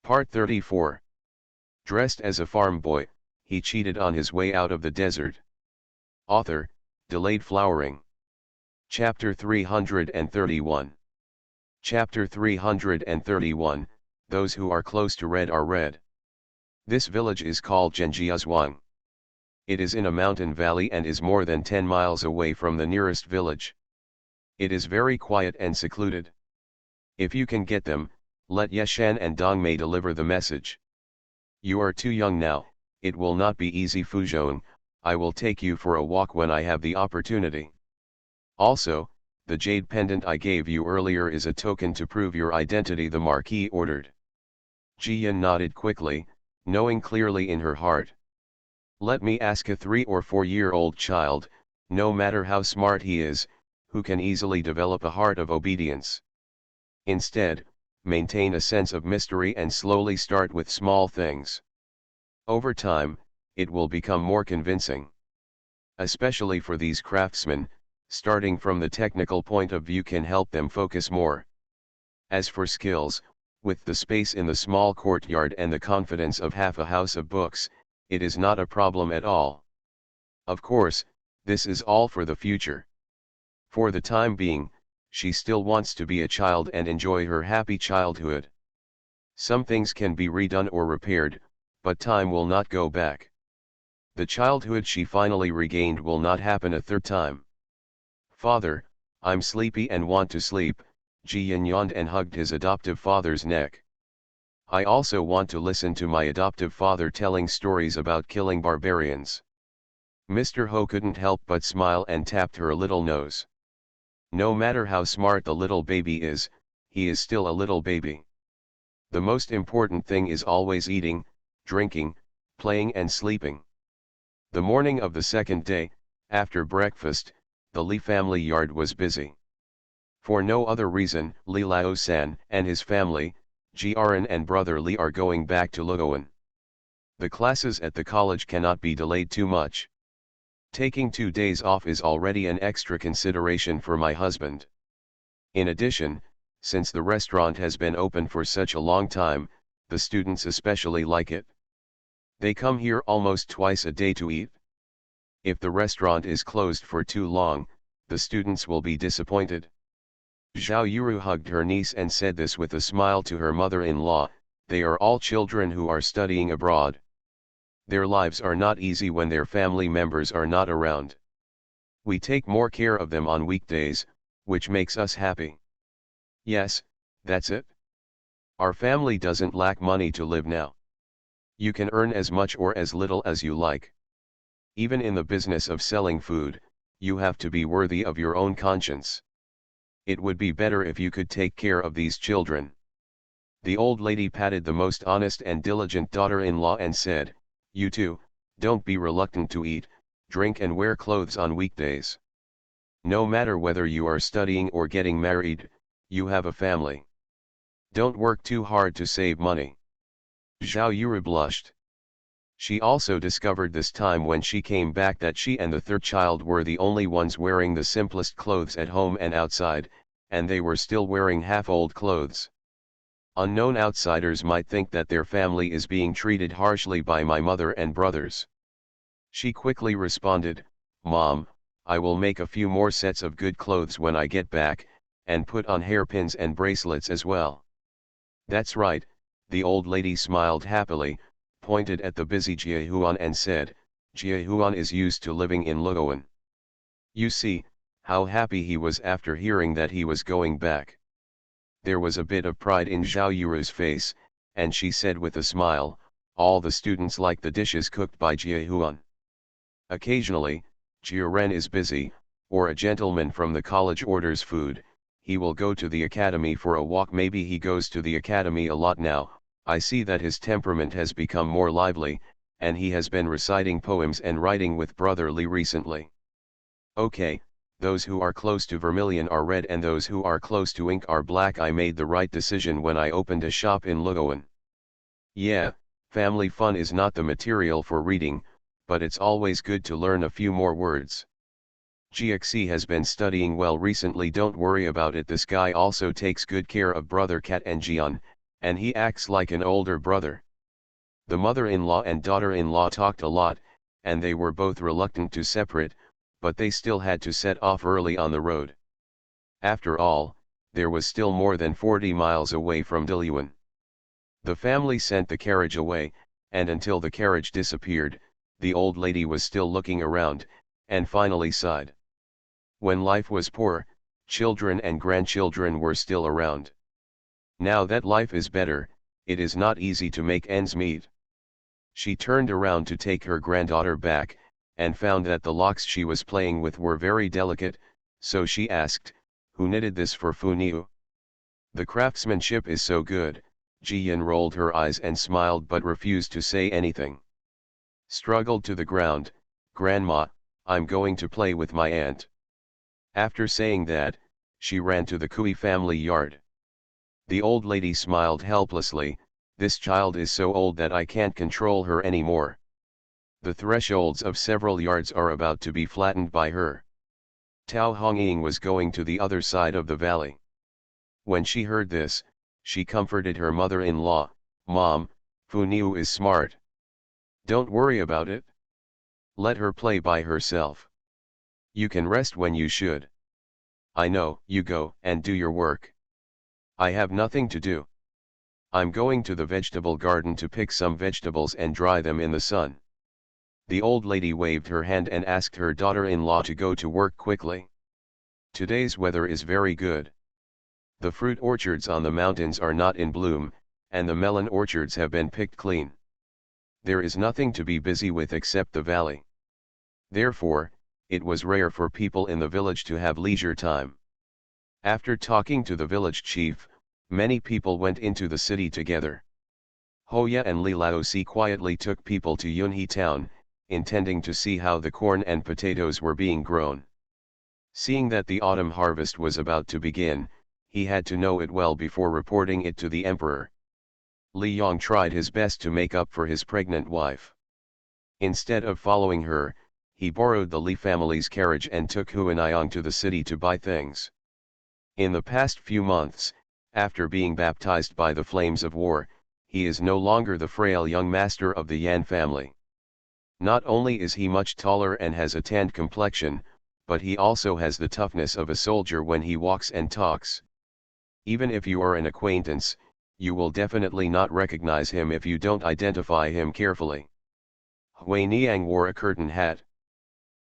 Part 34. Dressed as a farm boy, he cheated on his way out of the desert. Author, Delayed Flowering. Chapter 331. Chapter 331, Those who are close to red are red. This village is called Zhenjiazhuang. It is in a mountain valley and is more than 10 miles away from the nearest village. It is very quiet and secluded. If you can get them, let Yeshan and Dongmei deliver the message. You are too young now, it will not be easy. Fuzhong, I will take you for a walk when I have the opportunity. Also, the jade pendant I gave you earlier is a token to prove your identity, the Marquis ordered. Jiyan nodded quickly, knowing clearly in her heart. Let me ask a 3 or 4-year-old child, no matter how smart he is, who can easily develop a heart of obedience. Instead, maintain a sense of mystery and slowly start with small things. Over time, it will become more convincing. Especially for these craftsmen, starting from the technical point of view can help them focus more. As for skills, with the space in the small courtyard and the confidence of half a house of books, it is not a problem at all. Of course, this is all for the future. For the time being, she still wants to be a child and enjoy her happy childhood. Some things can be redone or repaired, but time will not go back. The childhood she finally regained will not happen a third time. Father, I'm sleepy and want to sleep, Jiyan yawned and hugged his adoptive father's neck. I also want to listen to my adoptive father telling stories about killing barbarians. Mr. Ho couldn't help but smile and tapped her little nose. No matter how smart the little baby is, he is still a little baby. The most important thing is always eating, drinking, playing and sleeping. The morning of the second day, after breakfast, the Li family yard was busy. For no other reason, Li Lao-san and his family, Jiaran and brother Li are going back to Luowan. The classes at the college cannot be delayed too much. Taking 2 days off is already an extra consideration for my husband. In addition, since the restaurant has been open for such a long time, the students especially like it. They come here almost twice a day to eat. If the restaurant is closed for too long, the students will be disappointed. Zhao Yuru hugged her niece and said this with a smile to her mother-in-law, they are all children who are studying abroad. Their lives are not easy when their family members are not around. We take more care of them on weekdays, which makes us happy. Yes, that's it. Our family doesn't lack money to live now. You can earn as much or as little as you like. Even in the business of selling food, you have to be worthy of your own conscience. It would be better if you could take care of these children. The old lady patted the most honest and diligent daughter-in-law and said, you too, don't be reluctant to eat, drink and wear clothes on weekdays. No matter whether you are studying or getting married, you have a family. Don't work too hard to save money. Zhao Yuru blushed. She also discovered this time when she came back that she and the third child were the only ones wearing the simplest clothes at home and outside, and they were still wearing half-old clothes. Unknown outsiders might think that their family is being treated harshly by my mother and brothers. She quickly responded, Mom, I will make a few more sets of good clothes when I get back, and put on hairpins and bracelets as well. That's right, the old lady smiled happily, pointed at the busy Jiehuan and said, Jiehuan is used to living in Luowan. You see, how happy he was after hearing that he was going back. There was a bit of pride in Zhao Yuru's face, and she said with a smile, all the students like the dishes cooked by Jiehuan. Occasionally, Jiren is busy, or a gentleman from the college orders food, he will go to the academy for a walk. Maybe he goes to the academy a lot now. I see that his temperament has become more lively, and he has been reciting poems and writing with brother Li recently. Okay, those who are close to vermilion are red and those who are close to ink are black. I made the right decision when I opened a shop in Luowan. Yeah, family fun is not the material for reading, but it's always good to learn a few more words. GXC has been studying well recently. Don't worry about it. This guy also takes good care of brother Kat and Jian, and he acts like an older brother. The mother-in-law and daughter-in-law talked a lot, and they were both reluctant to separate, but they still had to set off early on the road. After all, there was still more than 40 miles away from Diluan. The family sent the carriage away, and until the carriage disappeared, the old lady was still looking around, and finally sighed. When life was poor, children and grandchildren were still around. Now that life is better, it is not easy to make ends meet. She turned around to take her granddaughter back, and found that the locks she was playing with were very delicate, so she asked, "Who knitted this for Funiu?" "The craftsmanship is so good." Jiyan rolled her eyes and smiled but refused to say anything. Struggled to the ground, "Grandma, I'm going to play with my aunt." After saying that, she ran to the Kui family yard. The old lady smiled helplessly, "This child is so old that I can't control her anymore. The thresholds of several yards are about to be flattened by her." Tao Hongying was going to the other side of the valley. When she heard this, she comforted her mother-in-law, "Mom, Funiu is smart. Don't worry about it. Let her play by herself. You can rest when you should. I know, you go and do your work. I have nothing to do. I'm going to the vegetable garden to pick some vegetables and dry them in the sun." The old lady waved her hand and asked her daughter-in-law to go to work quickly. "Today's weather is very good. The fruit orchards on the mountains are not in bloom, and the melon orchards have been picked clean. There is nothing to be busy with except the valley." Therefore, it was rare for people in the village to have leisure time. After talking to the village chief, many people went into the city together. Hoya and Li Laosi quietly took people to Yunhe town, intending to see how the corn and potatoes were being grown. Seeing that the autumn harvest was about to begin, he had to know it well before reporting it to the emperor. Li Yong tried his best to make up for his pregnant wife. Instead of following her, he borrowed the Li family's carriage and took Huanayang to the city to buy things. In the past few months, after being baptized by the flames of war, he is no longer the frail young master of the Yan family. Not only is he much taller and has a tanned complexion, but he also has the toughness of a soldier when he walks and talks. Even if you are an acquaintance, you will definitely not recognize him if you don't identify him carefully. Hui Niang wore a curtain hat.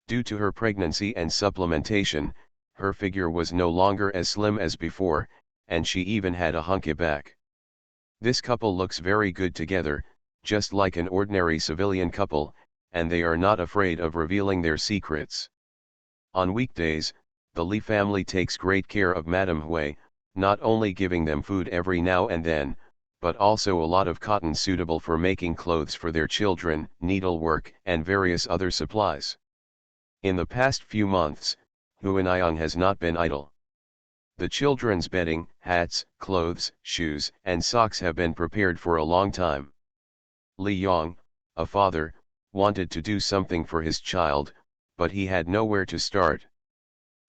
Due to her pregnancy and supplementation, her figure was no longer as slim as before, and she even had a hunky back. This couple looks very good together, just like an ordinary civilian couple, and they are not afraid of revealing their secrets. On weekdays, the Li family takes great care of Madame Hui, not only giving them food every now and then, but also a lot of cotton suitable for making clothes for their children, needlework and various other supplies. In the past few months, Huanayang has not been idle. The children's bedding, hats, clothes, shoes, and socks have been prepared for a long time. Li Yong, a father, wanted to do something for his child, but he had nowhere to start.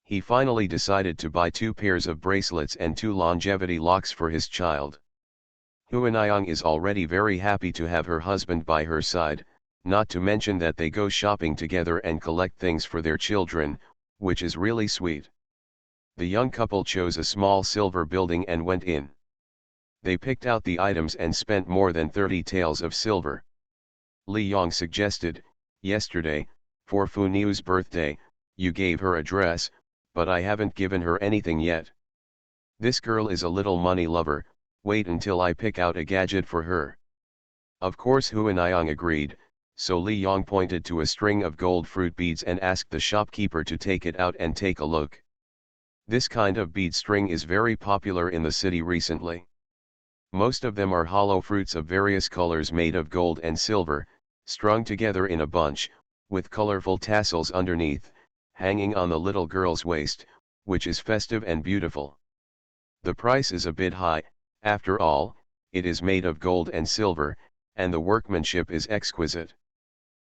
He finally decided to buy 2 pairs of bracelets and 2 longevity locks for his child. Huanayang is already very happy to have her husband by her side, not to mention that they go shopping together and collect things for their children, which is really sweet. The young couple chose a small silver building and went in. They picked out the items and spent more than 30 taels of silver. Li Yong suggested, "Yesterday, for Funiu's birthday, you gave her a dress, but I haven't given her anything yet. This girl is a little money lover, wait until I pick out a gadget for her." Of course Huanayang agreed, so Li Yong pointed to a string of gold fruit beads and asked the shopkeeper to take it out and take a look. This kind of bead string is very popular in the city recently. Most of them are hollow fruits of various colors made of gold and silver, strung together in a bunch, with colorful tassels underneath, hanging on the little girl's waist, which is festive and beautiful. The price is a bit high, after all, it is made of gold and silver, and the workmanship is exquisite.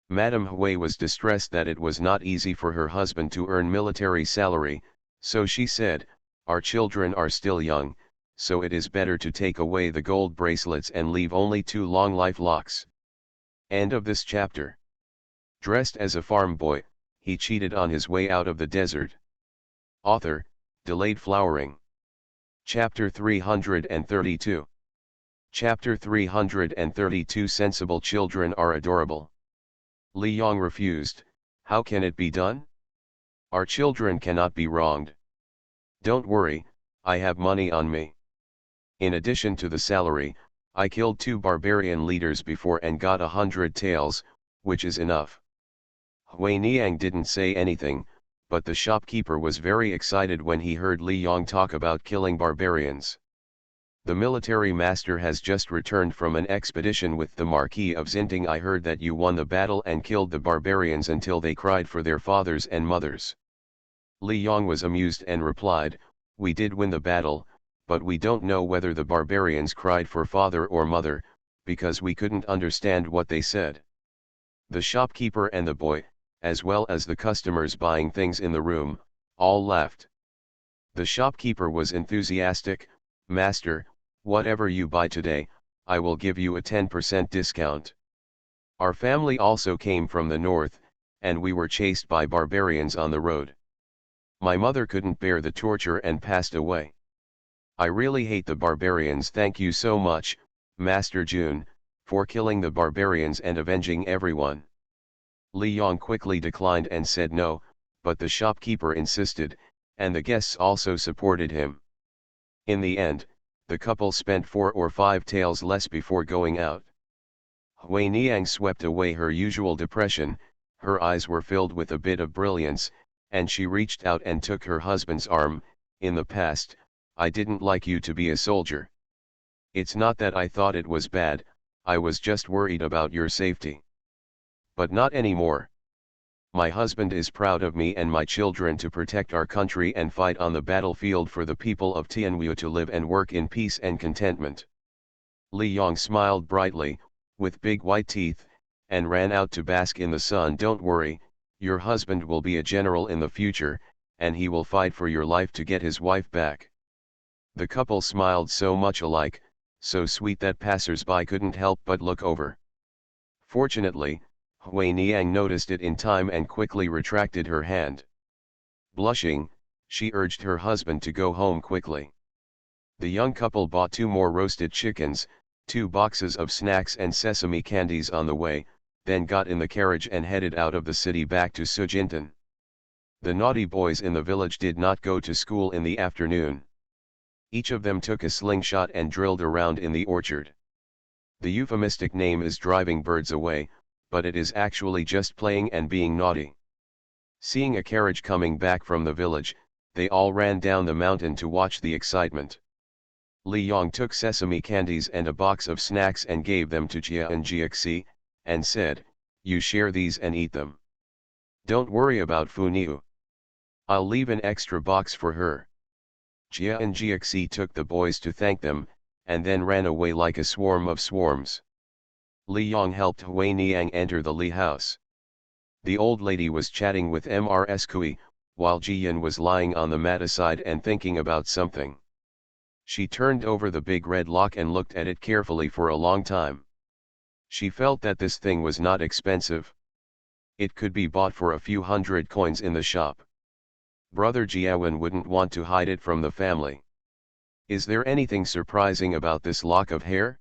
Madame Hui was distressed that it was not easy for her husband to earn military salary, so she said, "Our children are still young, so it is better to take away the gold bracelets and leave only 2 long life locks. End of this chapter. Dressed as a farm boy, he cheated on his way out of the desert. Author, Delayed Flowering. Chapter 332. Chapter 332 Sensible children are adorable. Li Yong refused. How can it be done? Our children cannot be wronged. Don't worry, I have money on me. In addition to the salary, I killed 2 barbarian leaders before and got 100 taels, which is enough. Hui Niang didn't say anything, but the shopkeeper was very excited when he heard Li Yong talk about killing barbarians. The military master has just returned from an expedition with the Marquis of Xinting. I heard that you won the battle and killed the barbarians until they cried for their fathers and mothers. Li Yong was amused and replied, we did win the battle, but we don't know whether the barbarians cried for father or mother, because we couldn't understand what they said. The shopkeeper and the boy, as well as the customers buying things in the room, all laughed. The shopkeeper was enthusiastic. Master, whatever you buy today, I will give you a 10% discount. Our family also came from the north, and we were chased by barbarians on the road. My mother couldn't bear the torture and passed away. I really hate the barbarians. Thank you so much, Master Jun, for killing the barbarians and avenging everyone. Li Yong quickly declined and said no, but the shopkeeper insisted, and the guests also supported him. In the end, the couple spent 4 or 5 taels less before going out. Hui Niang swept away her usual depression, her eyes were filled with a bit of brilliance, and she reached out and took her husband's arm. In the past, I didn't like you to be a soldier. It's not that I thought it was bad, I was just worried about your safety. But not anymore. My husband is proud of me and my children to protect our country and fight on the battlefield for the people of Tianwu to live and work in peace and contentment. Li Yong smiled brightly, with big white teeth, and ran out to bask in the sun. Don't worry, your husband will be a general in the future, and he will fight for your life to get his wife back. The couple smiled so much alike, so sweet that passers-by couldn't help but look over. Fortunately, Hui Niang noticed it in time and quickly retracted her hand. Blushing, she urged her husband to go home quickly. The young couple bought 2 more roasted chickens, 2 boxes of snacks and sesame candies on the way, then got in the carriage and headed out of the city back to Sujintan. The naughty boys in the village did not go to school in the afternoon. Each of them took a slingshot and drilled around in the orchard. The euphemistic name is driving birds away, but it is actually just playing and being naughty. Seeing a carriage coming back from the village, they all ran down the mountain to watch the excitement. Li Yong took sesame candies and a box of snacks and gave them to Jia and Jiaxi, and said, you share these and eat them. Don't worry about Fu Niu. I'll leave an extra box for her. Jia and Jiaxi took the boys to thank them, and then ran away like a swarm of swarms. Li Yong helped Hui Niang enter the Li house. The old lady was chatting with Mrs. Kui, while Jiyan was lying on the mat aside and thinking about something. She turned over the big red lock and looked at it carefully for a long time. She felt that this thing was not expensive. It could be bought for a few hundred coins in the shop. Brother Jiawen wouldn't want to hide it from the family. Is there anything surprising about this lock of hair?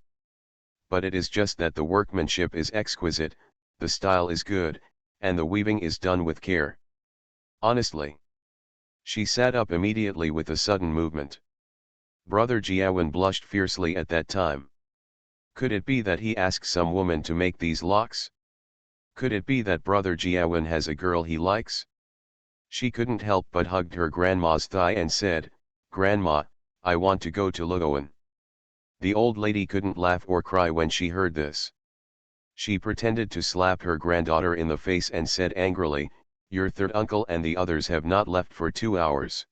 But it is just that the workmanship is exquisite, the style is good, and the weaving is done with care. Honestly. She sat up immediately with a sudden movement. Brother Jiawen blushed fiercely at that time. Could it be that he asked some woman to make these locks? Could it be that Brother Jiawen has a girl he likes? She couldn't help but hugged her grandma's thigh and said, Grandma, I want to go to Luowan. The old lady couldn't laugh or cry when she heard this. She pretended to slap her granddaughter in the face and said angrily, your third uncle and the others have not left for 2 hours.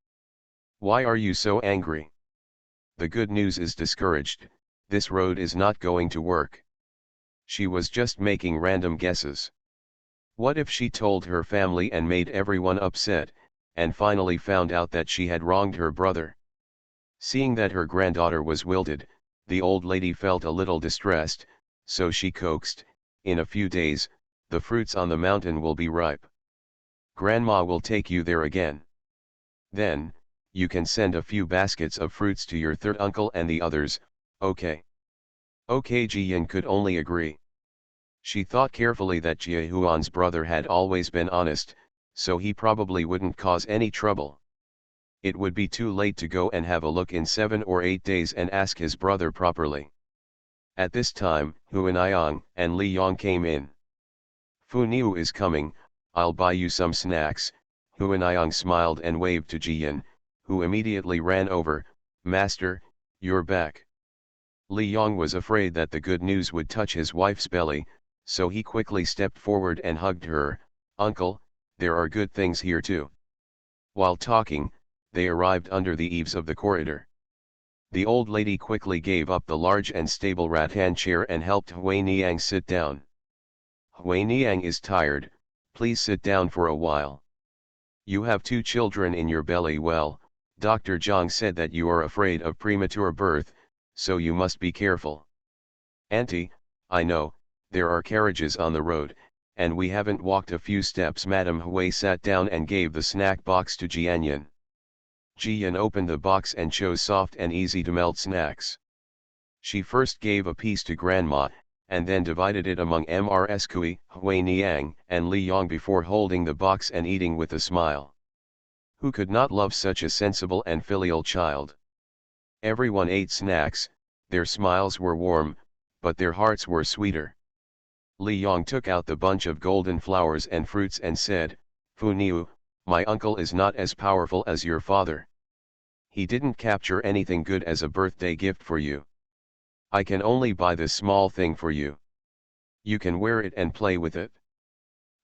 Why are you so angry? The good news is discouraged, this road is not going to work. She was just making random guesses. What if she told her family and made everyone upset, and finally found out that she had wronged her brother? Seeing that her granddaughter was wilted, the old lady felt a little distressed, so she coaxed, "In a few days, the fruits on the mountain will be ripe. Grandma will take you there again. Then, you can send a few baskets of fruits to your third uncle and the others, okay?" Okay, Jiyan could only agree. She thought carefully that Jia Huan's brother had always been honest, so he probably wouldn't cause any trouble. It would be too late to go and have a look in 7 or 8 days and ask his brother properly. At this time, Huaniyang and Li Yong came in. "Fu Niu is coming, I'll buy you some snacks." Huaniyang smiled and waved to Jiyan, who immediately ran over. "Master, you're back." Li Yong was afraid that the good news would touch his wife's belly, so he quickly stepped forward and hugged her. "Uncle, there are good things here too." While talking, they arrived under the eaves of the corridor. The old lady quickly gave up the large and stable rattan chair and helped Hui Niang sit down. "Hui Niang is tired, please sit down for a while. You have 2 children in your belly. Well, Dr. Zhang said that you are afraid of premature birth, so you must be careful." "Auntie, I know, there are carriages on the road, and we haven't walked a few steps." Madame Hui sat down and gave the snack box to Jianyan. Jiyan opened the box and chose soft and easy to melt snacks. She first gave a piece to Grandma, and then divided it among Mrs. Kui, Hui Niang, and Li Yong before holding the box and eating with a smile. Who could not love such a sensible and filial child? Everyone ate snacks, their smiles were warm, but their hearts were sweeter. Li Yong took out the bunch of golden flowers and fruits and said, "Fu Niu, my uncle is not as powerful as your father. He didn't capture anything good as a birthday gift for you. I can only buy this small thing for you. You can wear it and play with it."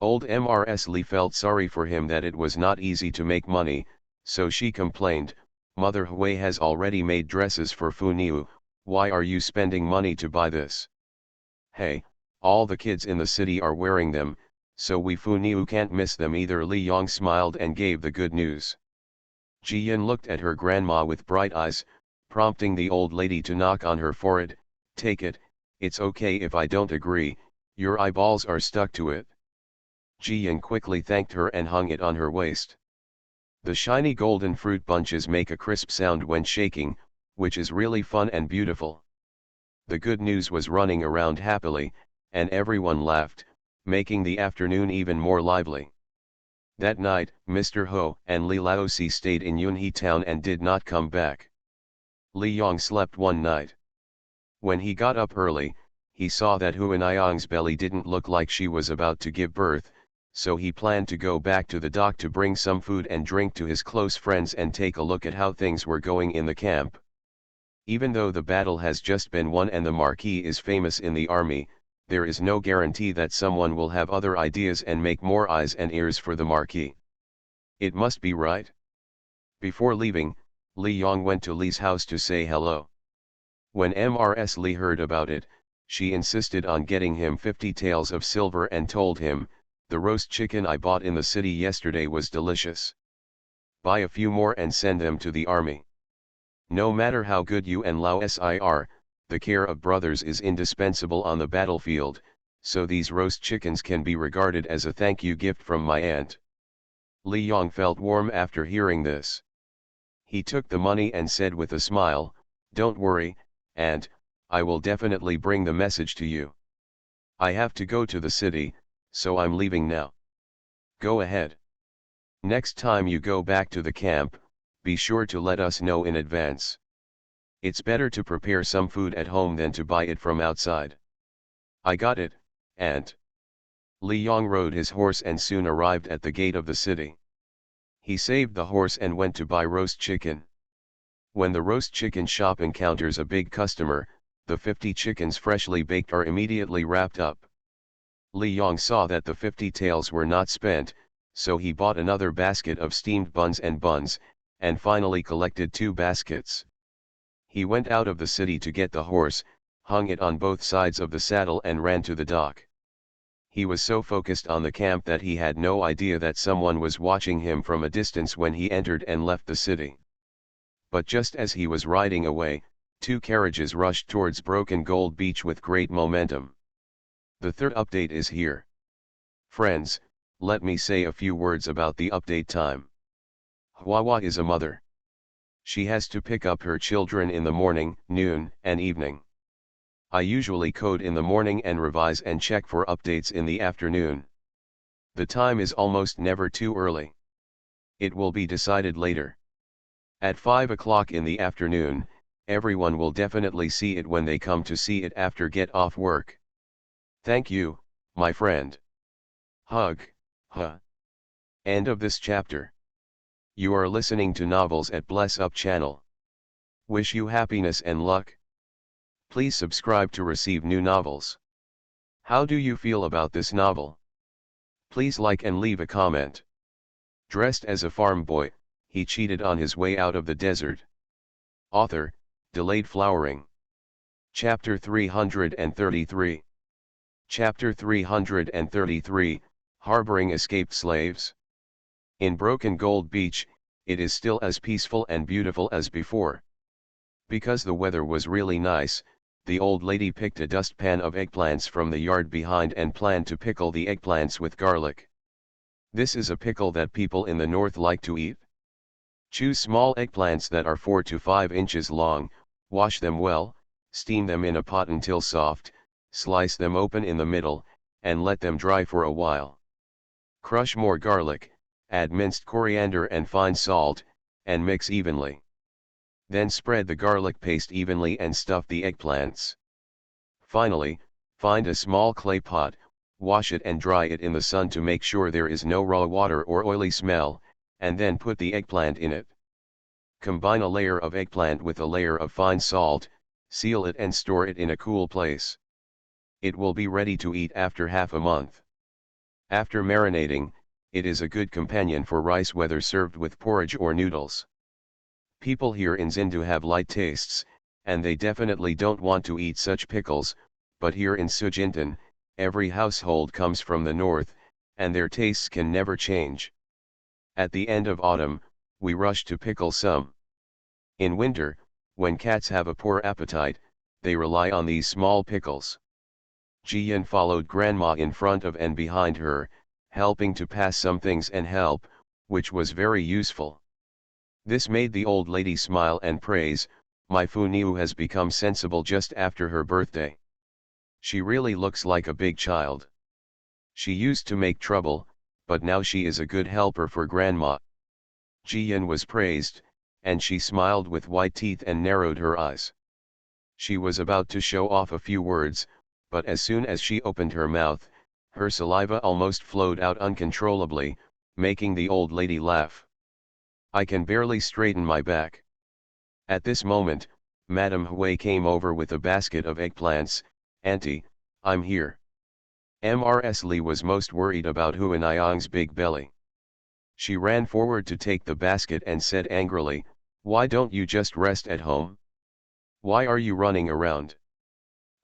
Old Mrs. Li felt sorry for him that it was not easy to make money, so she complained, "Mother Hui has already made dresses for Fu Niu, why are you spending money to buy this? Hey, all the kids in the city are wearing them, so we Fu Niu can't miss them either." Li Yong smiled and gave the good news. Jiyan looked at her grandma with bright eyes, prompting the old lady to knock on her forehead. "Take it, it's okay if I don't agree, your eyeballs are stuck to it." Jiyan quickly thanked her and hung it on her waist. The shiny golden fruit bunches make a crisp sound when shaking, which is really fun and beautiful. The good news was running around happily, and everyone laughed, making the afternoon even more lively. That night, Mr. Ho and Li Laosi stayed in Yunhe town and did not come back. Li Yong slept one night. When he got up early, he saw that Huaniyang's belly didn't look like she was about to give birth, so he planned to go back to the dock to bring some food and drink to his close friends and take a look at how things were going in the camp. Even though the battle has just been won and the Marquis is famous in the army, there is no guarantee that someone will have other ideas and make more eyes and ears for the Marquis. It must be right. Before leaving, Li Yong went to Li's house to say hello. When Mrs. Li heard about it, she insisted on getting him 50 taels of silver and told him, "The roast chicken I bought in the city yesterday was delicious. Buy a few more and send them to the army. No matter how good you and Laosi are, the care of brothers is indispensable on the battlefield, so these roast chickens can be regarded as a thank you gift from my aunt." Li Yong felt warm after hearing this. He took the money and said with a smile, "Don't worry, Aunt, I will definitely bring the message to you. I have to go to the city, so I'm leaving now. Go ahead. Next time you go back to the camp, be sure to let us know in advance. It's better to prepare some food at home than to buy it from outside." "I got it, Aunt." Li Yong rode his horse and soon arrived at the gate of the city. He saved the horse and went to buy roast chicken. When the roast chicken shop encounters a big customer, the 50 chickens freshly baked are immediately wrapped up. Li Yong saw that the 50 taels were not spent, so he bought another basket of steamed buns, and finally collected 2 baskets. He went out of the city to get the horse, hung it on both sides of the saddle and ran to the dock. He was so focused on the camp that he had no idea that someone was watching him from a distance when he entered and left the city. But just as he was riding away, two carriages rushed towards Broken Gold Beach with great momentum. The third update is here. Friends, let me say a few words about the update time. Hwawa is a mother. She has to pick up her children in the morning, noon, and evening. I usually code in the morning and revise and check for updates in the afternoon. The time is almost never too early. It will be decided later. At 5 o'clock in the afternoon, everyone will definitely see it when they come to see it after get off work. Thank you, my friend. Hug, huh. End of this chapter. You are listening to Novels at Bless Up channel. Wish you happiness and luck. Please subscribe to receive new novels. How do you feel about this novel? Please like and leave a comment. Dressed as a farm boy, he cheated on his way out of the desert. Author, Delayed Flowering. Chapter 333. Chapter 333, Harboring Escaped Slaves. In Broken Gold Beach, it is still as peaceful and beautiful as before. Because the weather was really nice, the old lady picked a dustpan of eggplants from the yard behind and planned to pickle the eggplants with garlic. This is a pickle that people in the north like to eat. Choose small eggplants that are 4 to 5 inches long, wash them well, steam them in a pot until soft, slice them open in the middle, and let them dry for a while. Crush more garlic, add minced coriander and fine salt, and mix evenly. Then spread the garlic paste evenly and stuff the eggplants. Finally, find a small clay pot, wash it and dry it in the sun to make sure there is no raw water or oily smell, and then put the eggplant in it. Combine a layer of eggplant with a layer of fine salt, seal it and store it in a cool place. It will be ready to eat after half a month. After marinating, it is a good companion for rice whether served with porridge or noodles. People here in Zindu have light tastes, and they definitely don't want to eat such pickles, but here in Sujintan, every household comes from the north, and their tastes can never change. At the end of autumn, we rush to pickle some. In winter, when cats have a poor appetite, they rely on these small pickles. Jiyan followed grandma in front of and behind her, helping to pass some things and help, which was very useful. This made the old lady smile and praise, "My Funiu has become sensible just after her birthday. She really looks like a big child. She used to make trouble, but now she is a good helper for grandma." Jiyan was praised, and she smiled with white teeth and narrowed her eyes. She was about to show off a few words, but as soon as she opened her mouth, her saliva almost flowed out uncontrollably, making the old lady laugh. "I can barely straighten my back." At this moment, Madame Hui came over with a basket of eggplants. "Auntie, I'm here." Mrs. Li was most worried about Huaniyang's big belly. She ran forward to take the basket and said angrily, "Why don't you just rest at home? Why are you running around?"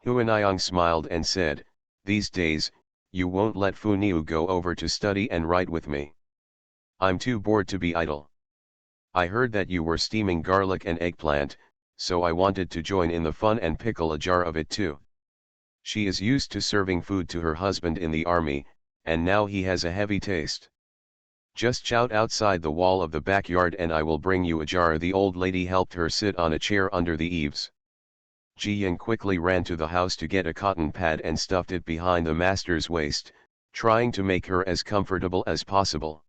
Huaniyang smiled and said, "These days, you won't let Funiu go over to study and write with me. I'm too bored to be idle. I heard that you were steaming garlic and eggplant, so I wanted to join in the fun and pickle a jar of it too." She is used to serving food to her husband in the army, and now he has a heavy taste. "Just shout outside the wall of the backyard and I will bring you a jar." The old lady helped her sit on a chair under the eaves. Jiyan quickly ran to the house to get a cotton pad and stuffed it behind the master's waist, trying to make her as comfortable as possible.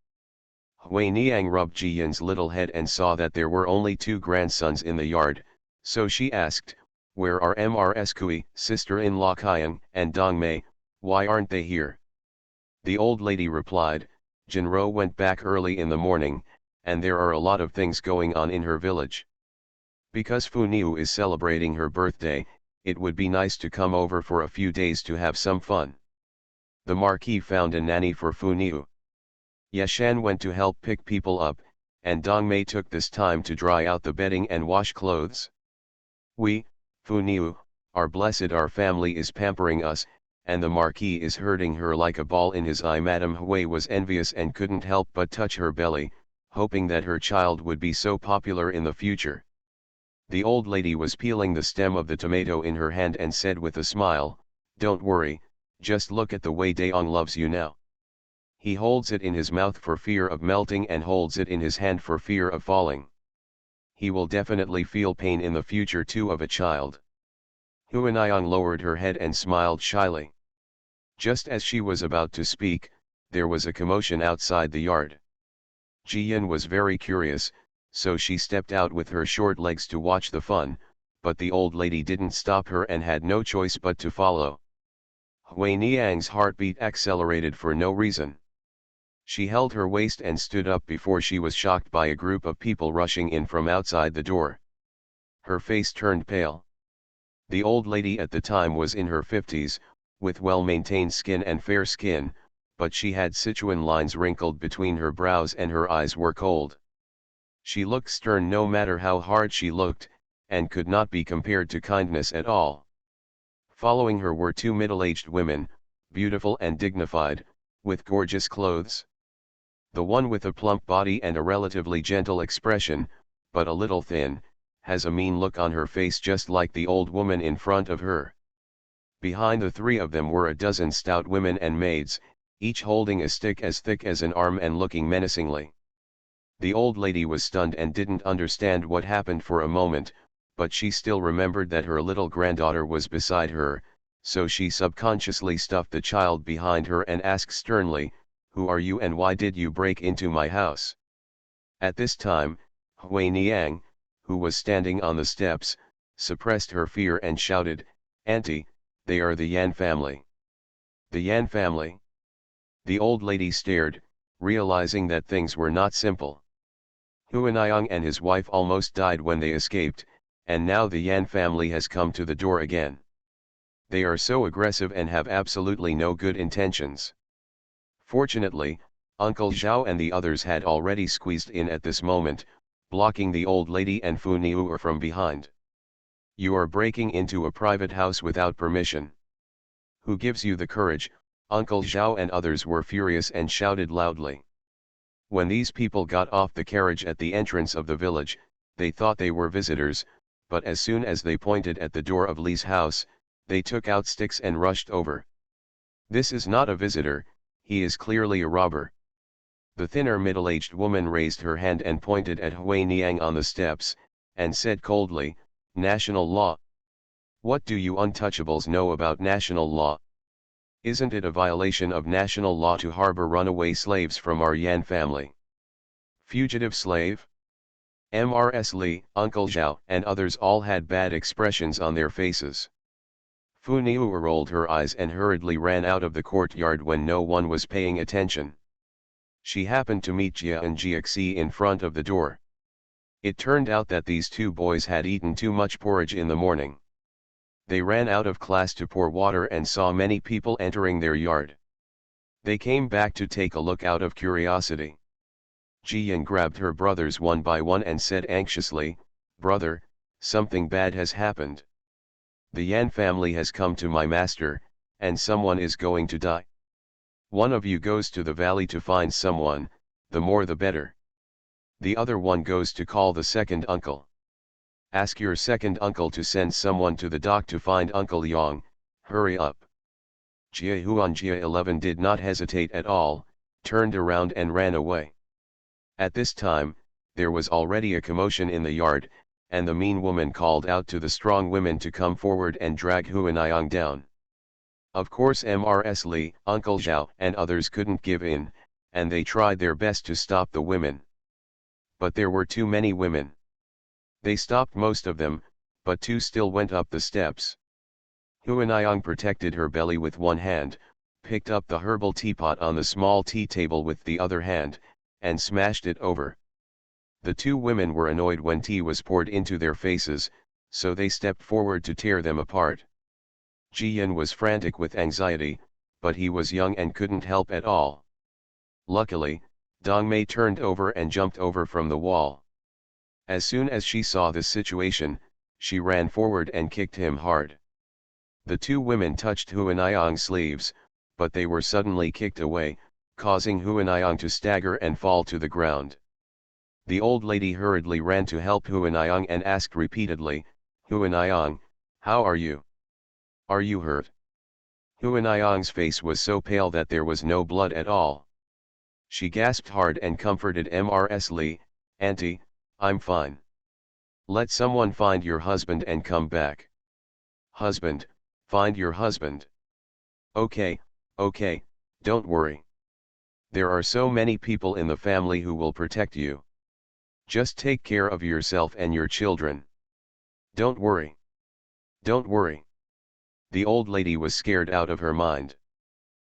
Hui Niang rubbed Jiyan's little head and saw that there were only 2 grandsons in the yard, so she asked, "Where are Mrs. Kui, sister-in-law Kyang, and Dong Mei, why aren't they here?" The old lady replied, "Jinro went back early in the morning, and there are a lot of things going on in her village. Because Funiu is celebrating her birthday, it would be nice to come over for a few days to have some fun." The Marquis found a nanny for Funiu. Yashan went to help pick people up, and Dongmei took this time to dry out the bedding and wash clothes. "We, Funiu, are blessed. Our family is pampering us, and the Marquis is hurting her like a ball in his eye." Madame Hui was envious and couldn't help but touch her belly, hoping that her child would be so popular in the future. The old lady was peeling the stem of the tomato in her hand and said with a smile, "Don't worry, just look at the way Daong loves you now. He holds it in his mouth for fear of melting and holds it in his hand for fear of falling. He will definitely feel pain in the future too of a child." Huanayang lowered her head and smiled shyly. Just as she was about to speak, there was a commotion outside the yard. Jiyan was very curious, so she stepped out with her short legs to watch the fun, but the old lady didn't stop her and had no choice but to follow. Hui Niang's heartbeat accelerated for no reason. She held her waist and stood up before she was shocked by a group of people rushing in from outside the door. Her face turned pale. The old lady at the time was in her 50s, with well-maintained skin and fair skin, but she had Sichuan lines wrinkled between her brows and her eyes were cold. She looked stern no matter how hard she looked, and could not be compared to kindness at all. Following her were two middle-aged women, beautiful and dignified, with gorgeous clothes. The one with a plump body and a relatively gentle expression, but a little thin, has a mean look on her face just like the old woman in front of her. Behind the three of them were a dozen stout women and maids, each holding a stick as thick as an arm and looking menacingly. The old lady was stunned and didn't understand what happened for a moment, but she still remembered that her little granddaughter was beside her, so she subconsciously stuffed the child behind her and asked sternly, "Who are you and why did you break into my house?" At this time, Hui Niang, who was standing on the steps, suppressed her fear and shouted, "Auntie, they are the Yan family." The Yan family? The old lady stared, realizing that things were not simple. Huanayang and his wife almost died when they escaped, and now the Yan family has come to the door again. They are so aggressive and have absolutely no good intentions. Fortunately, Uncle Zhao and the others had already squeezed in at this moment, blocking the old lady and Fu Niu from behind. "You are breaking into a private house without permission. Who gives you the courage?" Uncle Zhao and others were furious and shouted loudly. When these people got off the carriage at the entrance of the village, they thought they were visitors, but as soon as they pointed at the door of Li's house, they took out sticks and rushed over. "This is not a visitor, he is clearly a robber." The thinner middle-aged woman raised her hand and pointed at Hui Niang on the steps, and said coldly, "National law. What do you untouchables know about national law? Isn't it a violation of national law to harbor runaway slaves from our Yan family?" "Fugitive slave?" Mrs. Li, Uncle Zhao and others all had bad expressions on their faces. Fu Niu rolled her eyes and hurriedly ran out of the courtyard when no one was paying attention. She happened to meet Jia and Jiaxi in front of the door. It turned out that these two boys had eaten too much porridge in the morning. They ran out of class to pour water and saw many people entering their yard. They came back to take a look out of curiosity. Jiyan grabbed her brothers one by one and said anxiously, "Brother, something bad has happened. The Yan family has come to my master, and someone is going to die. One of you goes to the valley to find someone, the more the better. The other one goes to call the second uncle. Ask your second uncle to send someone to the dock to find Uncle Yang, hurry up." Jia Huan Jia 11 did not hesitate at all, turned around and ran away. At this time, there was already a commotion in the yard, and the mean woman called out to the strong women to come forward and drag Huanayang down. Of course Mrs. Li, Uncle Zhao and others couldn't give in, and they tried their best to stop the women. But there were too many women. They stopped most of them, but two still went up the steps. Huanayang protected her belly with one hand, picked up the herbal teapot on the small tea table with the other hand, and smashed it over. The two women were annoyed when tea was poured into their faces, so they stepped forward to tear them apart. Jiyan was frantic with anxiety, but he was young and couldn't help at all. Luckily, Dongmei turned over and jumped over from the wall. As soon as she saw the situation, she ran forward and kicked him hard. The two women touched Huanayang's sleeves, but they were suddenly kicked away, causing Huanayang to stagger and fall to the ground. The old lady hurriedly ran to help Huanayang and asked repeatedly, "Huanayang, how are you? Are you hurt?" Huanayang's face was so pale that there was no blood at all. She gasped hard and comforted Mrs. Lee, "Auntie, I'm fine. Let someone find your husband and come back." "Husband, find your husband." "Okay, okay, don't worry. There are so many people in the family who will protect you. Just take care of yourself and your children. Don't worry. Don't worry." The old lady was scared out of her mind.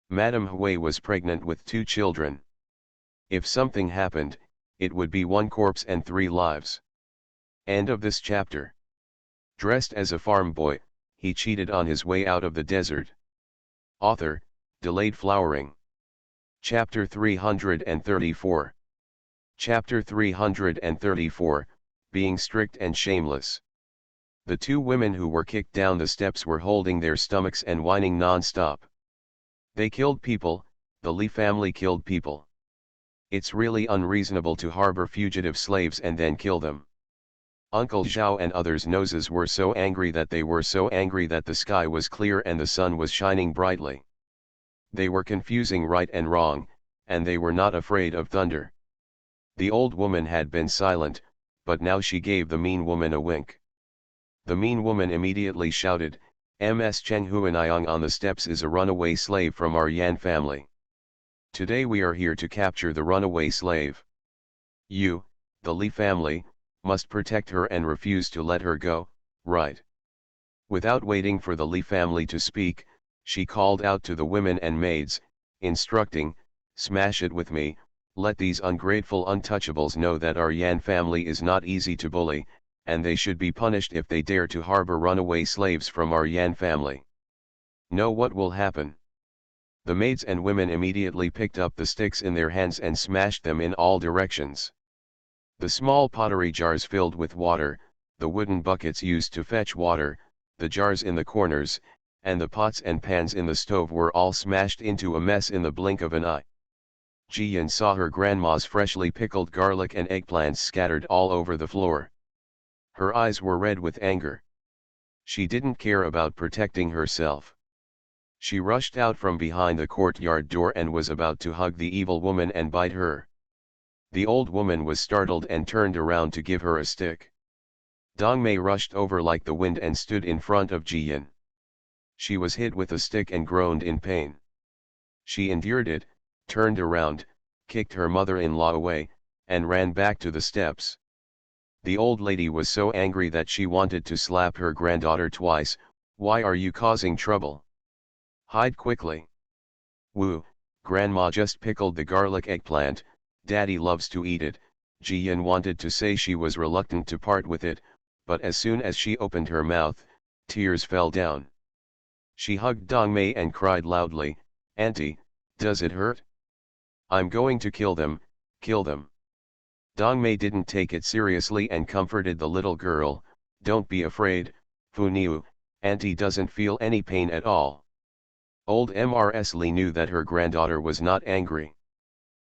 Madame Hui was pregnant with 2 children. If something happened, it would be 1 corpse and 3 lives. End of this chapter. Dressed as a farm boy, he cheated on his way out of the desert. Author, Delayed Flowering. Chapter 334. Chapter 334, Being Strict and Shameless. The 2 women who were kicked down the steps were holding their stomachs and whining non-stop. They killed people, the Li family killed people. It's really unreasonable to harbor fugitive slaves and then kill them. Uncle Zhao and others' noses were so angry that the sky was clear and the sun was shining brightly. They were confusing right and wrong, and they were not afraid of thunder. The old woman had been silent, but now she gave the mean woman a wink. The mean woman immediately shouted, "Ms. Cheng Huanayang on the steps is a runaway slave from our Yan family. Today we are here to capture the runaway slave. You, the Li family, must protect her and refuse to let her go, right?" Without waiting for the Li family to speak, she called out to the women and maids, instructing, "Smash it with me, let these ungrateful untouchables know that our Yan family is not easy to bully, and they should be punished if they dare to harbor runaway slaves from our Yan family. Know what will happen." The maids and women immediately picked up the sticks in their hands and smashed them in all directions. The small pottery jars filled with water, the wooden buckets used to fetch water, the jars in the corners, and the pots and pans in the stove were all smashed into a mess in the blink of an eye. Jiyan saw her grandma's freshly pickled garlic and eggplants scattered all over the floor. Her eyes were red with anger. She didn't care about protecting herself. She rushed out from behind the courtyard door and was about to hug the evil woman and bite her. The old woman was startled and turned around to give her a stick. Dong Mei rushed over like the wind and stood in front of Jiyan. She was hit with a stick and groaned in pain. She endured it, turned around, kicked her mother-in-law away, and ran back to the steps. The old lady was so angry that she wanted to slap her granddaughter twice. "Why are you causing trouble? Hide quickly." "Woo, Grandma just pickled the garlic eggplant, Daddy loves to eat it." Jiyan wanted to say she was reluctant to part with it, but as soon as she opened her mouth, tears fell down. She hugged Dong Mei and cried loudly, "Auntie, does it hurt? I'm going to kill them, kill them." Dong Mei didn't take it seriously and comforted the little girl, "Don't be afraid, Fu Niu, Auntie doesn't feel any pain at all." Old Mrs. Li knew that her granddaughter was not angry.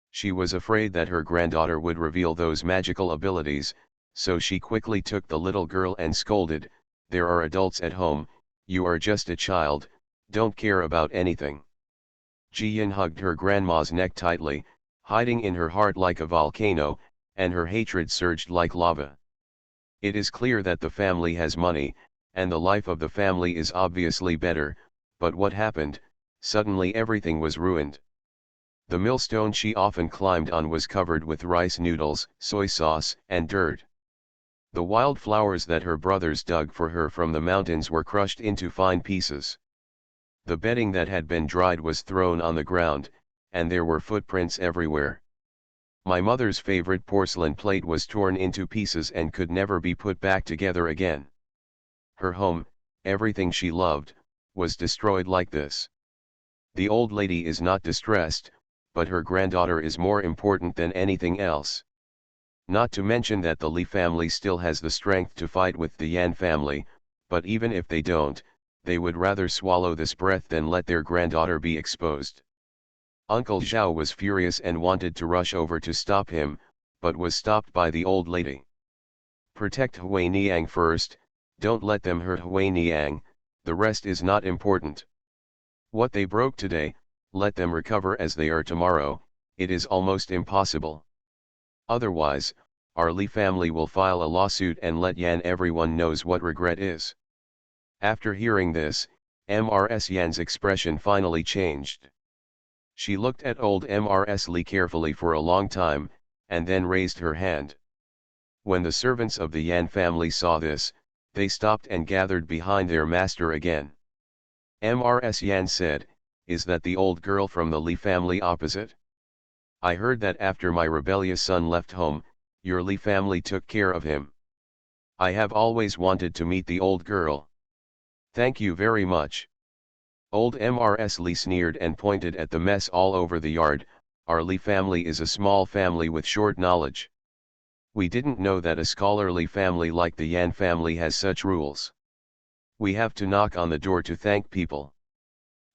She was afraid that her granddaughter would reveal those magical abilities, so she quickly took the little girl and scolded, "There are adults at home, you are just a child, don't care about anything." Jiyan hugged her grandma's neck tightly, hiding in her heart like a volcano, and her hatred surged like lava. It is clear that the family has money, and the life of the family is obviously better, but what happened? Suddenly everything was ruined. The millstone she often climbed on was covered with rice noodles, soy sauce, and dirt. The wild flowers that her brothers dug for her from the mountains were crushed into fine pieces. The bedding that had been dried was thrown on the ground, and there were footprints everywhere. My mother's favorite porcelain plate was torn into pieces and could never be put back together again. Her home, everything she loved, was destroyed like this. The old lady is not distressed, but her granddaughter is more important than anything else. Not to mention that the Li family still has the strength to fight with the Yan family, but even if they don't, they would rather swallow this breath than let their granddaughter be exposed. Uncle Zhao was furious and wanted to rush over to stop him, but was stopped by the old lady. Protect Hui Niang first, don't let them hurt Hui Niang, the rest is not important. What they broke today, let them recover as they are tomorrow, it is almost impossible. Otherwise, our Li family will file a lawsuit and let Yan everyone knows what regret is. After hearing this, Mrs. Yan's expression finally changed. She looked at old Mrs. Li carefully for a long time, and then raised her hand. When the servants of the Yan family saw this, they stopped and gathered behind their master again. Mrs. Yan said, "Is that the old girl from the Li family opposite? I heard that after my rebellious son left home, your Li family took care of him. I have always wanted to meet the old girl." "Thank you very much." Old Mrs. Li sneered and pointed at the mess all over the yard. "Our Li family is a small family with short knowledge. We didn't know that a scholarly family like the Yan family has such rules. We have to knock on the door to thank people.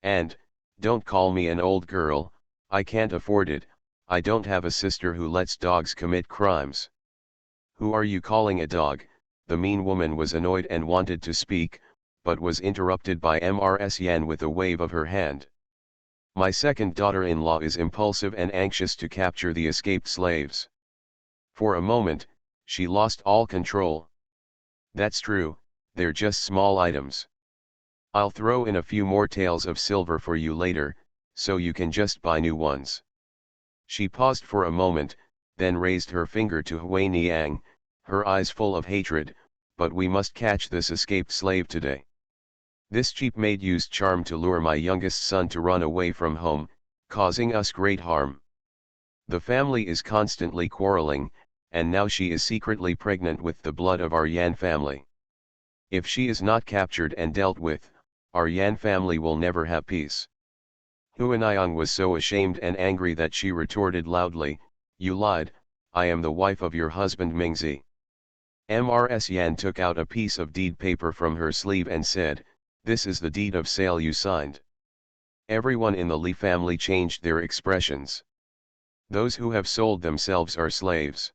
And, don't call me an old girl, I can't afford it, I don't have a sister who lets dogs commit crimes." "Who are you calling a dog?" The mean woman was annoyed and wanted to speak, but was interrupted by Mrs. Yan with a wave of her hand. "My second daughter-in-law is impulsive and anxious to capture the escaped slaves." For a moment, she lost all control. "That's true, they're just small items. I'll throw in a few more taels of silver for you later, so you can just buy new ones." She paused for a moment, then raised her finger to Hui Niang, her eyes full of hatred. "But we must catch this escaped slave today. This cheap maid used charm to lure my youngest son to run away from home, causing us great harm. The family is constantly quarreling, and now she is secretly pregnant with the blood of our Yan family. If she is not captured and dealt with, our Yan family will never have peace." Huanniang was so ashamed and angry that she retorted loudly, "You lied, I am the wife of your husband Mingzi." Mrs. Yan took out a piece of deed paper from her sleeve and said, "This is the deed of sale you signed." Everyone in the Li family changed their expressions. Those who have sold themselves are slaves.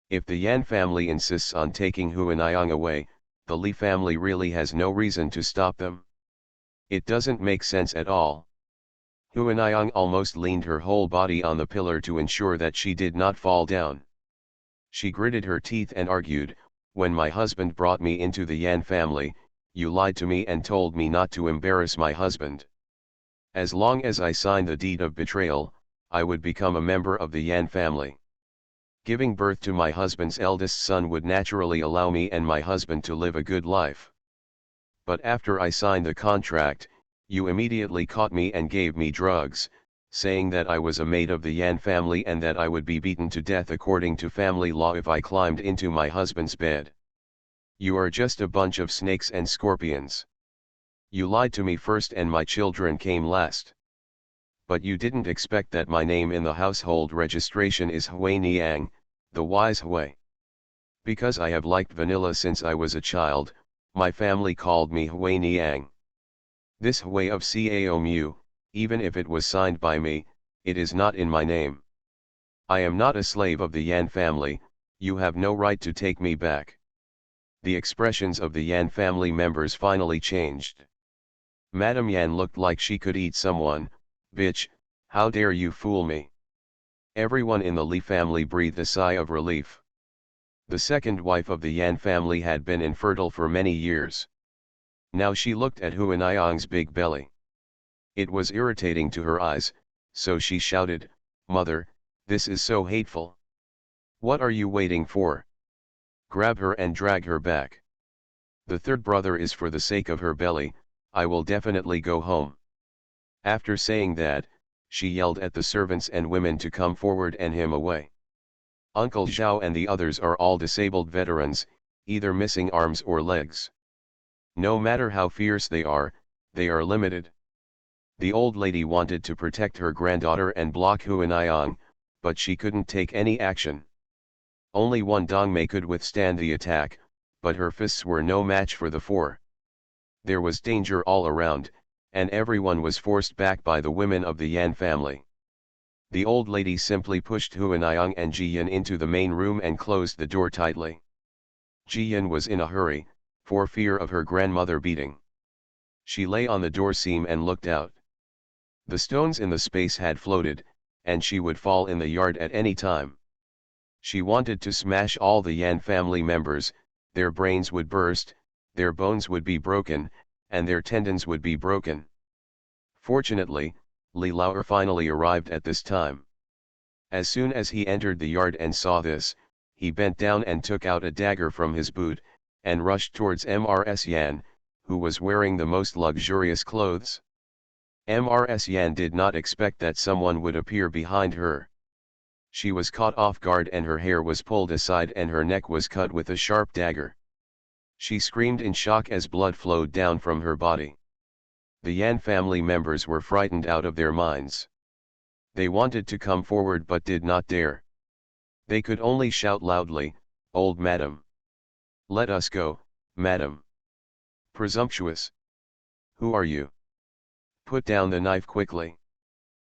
If the Yan family insists on taking Huanniang away, the Li family really has no reason to stop them. It doesn't make sense at all. Huanniang almost leaned her whole body on the pillar to ensure that she did not fall down. She gritted her teeth and argued, "When my husband brought me into the Yan family, you lied to me and told me not to embarrass my husband. As long as I signed the deed of betrayal, I would become a member of the Yan family. Giving birth to my husband's eldest son would naturally allow me and my husband to live a good life. But after I signed the contract, you immediately caught me and gave me drugs, saying that I was a maid of the Yan family and that I would be beaten to death according to family law if I climbed into my husband's bed. You are just a bunch of snakes and scorpions. You lied to me first and my children came last. But you didn't expect that my name in the household registration is Hui Niang, the wise Hui. Because I have liked vanilla since I was a child, my family called me Hui Niang. This Hui of Cao Mu, even if it was signed by me, it is not in my name. I am not a slave of the Yan family, you have no right to take me back." The expressions of the Yan family members finally changed. Madame Yan looked like she could eat someone. "Bitch, how dare you fool me?" Everyone in the Li family breathed a sigh of relief. The second wife of the Yan family had been infertile for many years. Now she looked at Huanniang's big belly. It was irritating to her eyes, so she shouted, "Mother, this is so hateful. What are you waiting for? Grab her and drag her back. The third brother is for the sake of her belly, I will definitely go home." After saying that, she yelled at the servants and women to come forward and him away. Uncle Zhao and the others are all disabled veterans, either missing arms or legs. No matter how fierce they are limited. The old lady wanted to protect her granddaughter and block Huanniang, but she couldn't take any action. Only one Dongmei could withstand the attack, but her fists were no match for the four. There was danger all around, and everyone was forced back by the women of the Yan family. The old lady simply pushed Huanayang and Jiyan into the main room and closed the door tightly. Jiyan was in a hurry, for fear of her grandmother beating. She lay on the door seam and looked out. The stones in the space had floated, and she would fall in the yard at any time. She wanted to smash all the Yan family members, their brains would burst, their bones would be broken, and their tendons would be broken. Fortunately, Li Lauer finally arrived at this time. As soon as he entered the yard and saw this, he bent down and took out a dagger from his boot, and rushed towards Mrs. Yan, who was wearing the most luxurious clothes. Mrs. Yan did not expect that someone would appear behind her. She was caught off guard and her hair was pulled aside and her neck was cut with a sharp dagger. She screamed in shock as blood flowed down from her body. The Yan family members were frightened out of their minds. They wanted to come forward but did not dare. They could only shout loudly, "Old madam! Let us go, madam! Presumptuous! Who are you? Put down the knife quickly!"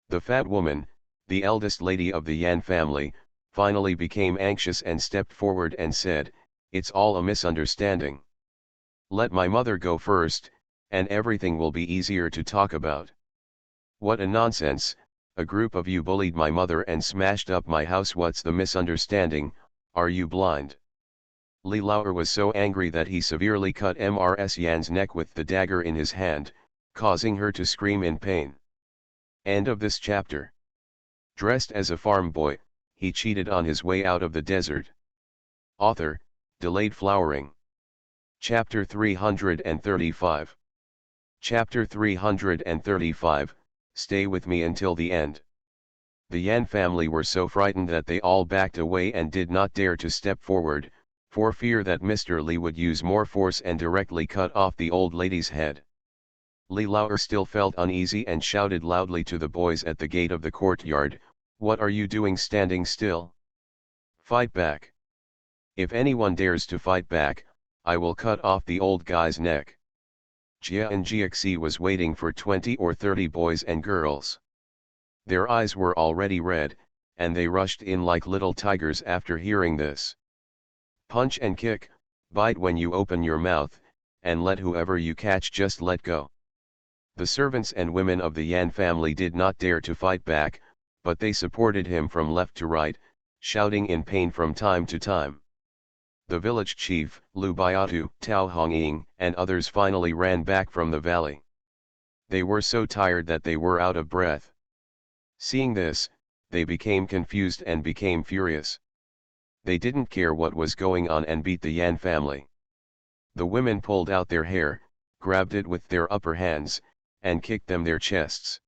The fat woman, the eldest lady of the Yan family, finally became anxious and stepped forward and said, "It's all a misunderstanding. Let my mother go first, and everything will be easier to talk about. What a nonsense, a group of you bullied my mother and smashed up my house. What's the misunderstanding, are you blind?" Li Lauer was so angry that he severely cut Mrs. Yan's neck with the dagger in his hand, causing her to scream in pain. End of this chapter. Dressed as a farm boy, he cheated on his way out of the desert. Author, Delayed Flowering. Chapter 335. Chapter 335, Stay with me until the end. The Yan family were so frightened that they all backed away and did not dare to step forward, for fear that Mr. Li would use more force and directly cut off the old lady's head. Li Lauer still felt uneasy and shouted loudly to the boys at the gate of the courtyard, "What are you doing standing still? Fight back! If anyone dares to fight back, I will cut off the old guy's neck." Jia and Jiaxi was waiting for 20 or 30 boys and girls. Their eyes were already red, and they rushed in like little tigers after hearing this. Punch and kick, bite when you open your mouth, and let whoever you catch just let go. The servants and women of the Yan family did not dare to fight back, but they supported him from left to right, shouting in pain from time to time. The village chief, Lu Biatu, Tao Hongying, and others finally ran back from the valley. They were so tired that they were out of breath. Seeing this, they became confused and became furious. They didn't care what was going on and beat the Yan family. The women pulled out their hair, grabbed it with their upper hands, and kicked them their chests.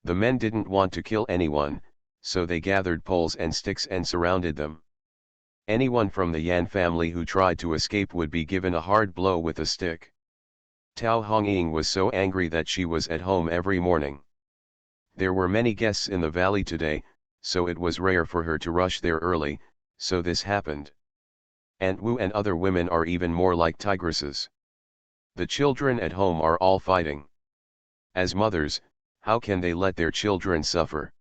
The men didn't want to kill anyone, so they gathered poles and sticks and surrounded them. Anyone from the Yan family who tried to escape would be given a hard blow with a stick. Tao Hongying was so angry that she was at home every morning. There were many guests in the valley today, so it was rare for her to rush there early, so this happened. Aunt Wu and other women are even more like tigresses. The children at home are all fighting. As mothers, how can they let their children suffer?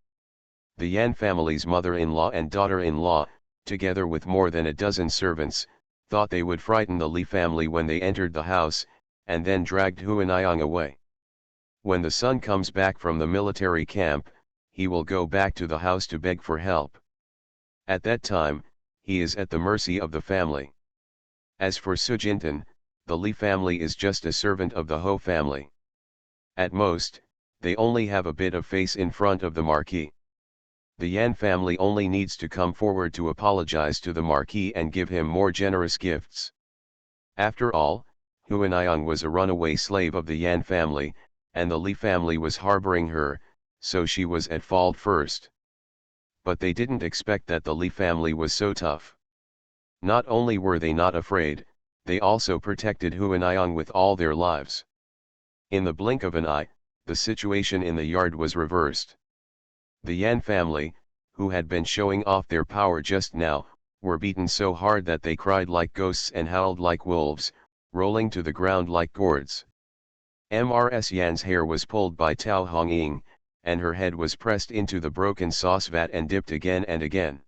The Yan family's mother-in-law and daughter-in-law, together with more than a dozen servants, thought they would frighten the Li family when they entered the house, and then dragged Huanayang away. When the son comes back from the military camp, he will go back to the house to beg for help. At that time, he is at the mercy of the family. As for Sujintan, the Li family is just a servant of the Ho family. At most, they only have a bit of face in front of the marquis. The Yan family only needs to come forward to apologize to the marquis and give him more generous gifts. After all, Huanayang was a runaway slave of the Yan family, and the Li family was harboring her, so she was at fault first. But they didn't expect that the Li family was so tough. Not only were they not afraid, they also protected Huanayang with all their lives. In the blink of an eye, the situation in the yard was reversed. The Yan family, who had been showing off their power just now, were beaten so hard that they cried like ghosts and howled like wolves, rolling to the ground like gourds. Mrs. Yan's hair was pulled by Tao Hongying, and her head was pressed into the broken sauce vat and dipped again and again.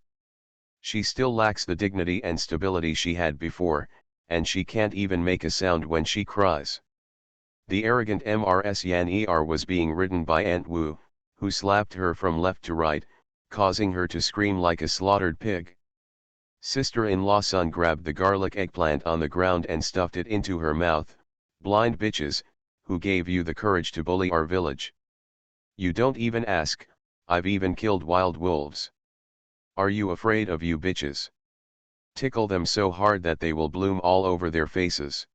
She still lacks the dignity and stability she had before, and she can't even make a sound when she cries. The arrogant Mrs. Yan Er was being ridden by Aunt Wu, who slapped her from left to right, causing her to scream like a slaughtered pig. Sister-in-law Sun grabbed the garlic eggplant on the ground and stuffed it into her mouth. Blind bitches, who gave you the courage to bully our village? You don't even ask, I've even killed wild wolves. Are you afraid of you bitches? Tickle them so hard that they will bloom all over their faces.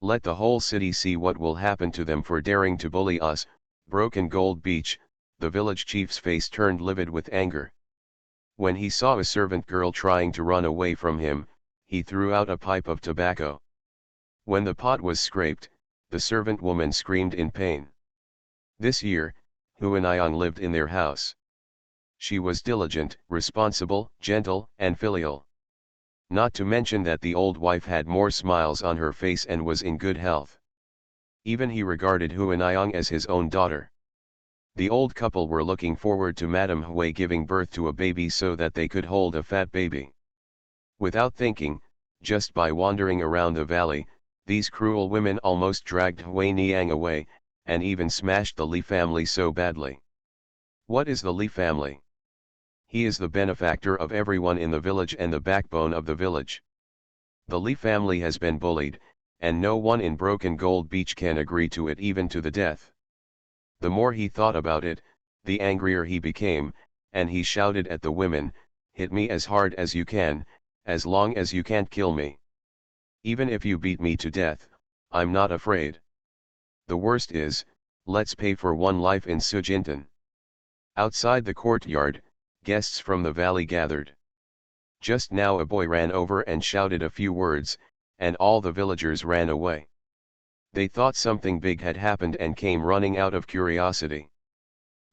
Let the whole city see what will happen to them for daring to bully us. Broken Gold Beach, the village chief's face turned livid with anger. When he saw a servant girl trying to run away from him, he threw out a pipe of tobacco. When the pot was scraped, the servant woman screamed in pain. This year, Huanayang lived in their house. She was diligent, responsible, gentle, and filial. Not to mention that the old wife had more smiles on her face and was in good health. Even he regarded Huanayang as his own daughter. The old couple were looking forward to Madame Hui giving birth to a baby so that they could hold a fat baby. Without thinking, just by wandering around the valley, these cruel women almost dragged Hui Niang away, and even smashed the Li family so badly. What is the Li family? He is the benefactor of everyone in the village and the backbone of the village. The Li family has been bullied, and no one in Broken Gold Beach can agree to it even to the death. The more he thought about it, the angrier he became, and he shouted at the women, "Hit me as hard as you can, as long as you can't kill me. Even if you beat me to death, I'm not afraid. The worst is, let's pay for one life in Sujintan." Outside the courtyard, guests from the valley gathered. Just now a boy ran over and shouted a few words, and all the villagers ran away. They thought something big had happened and came running out of curiosity.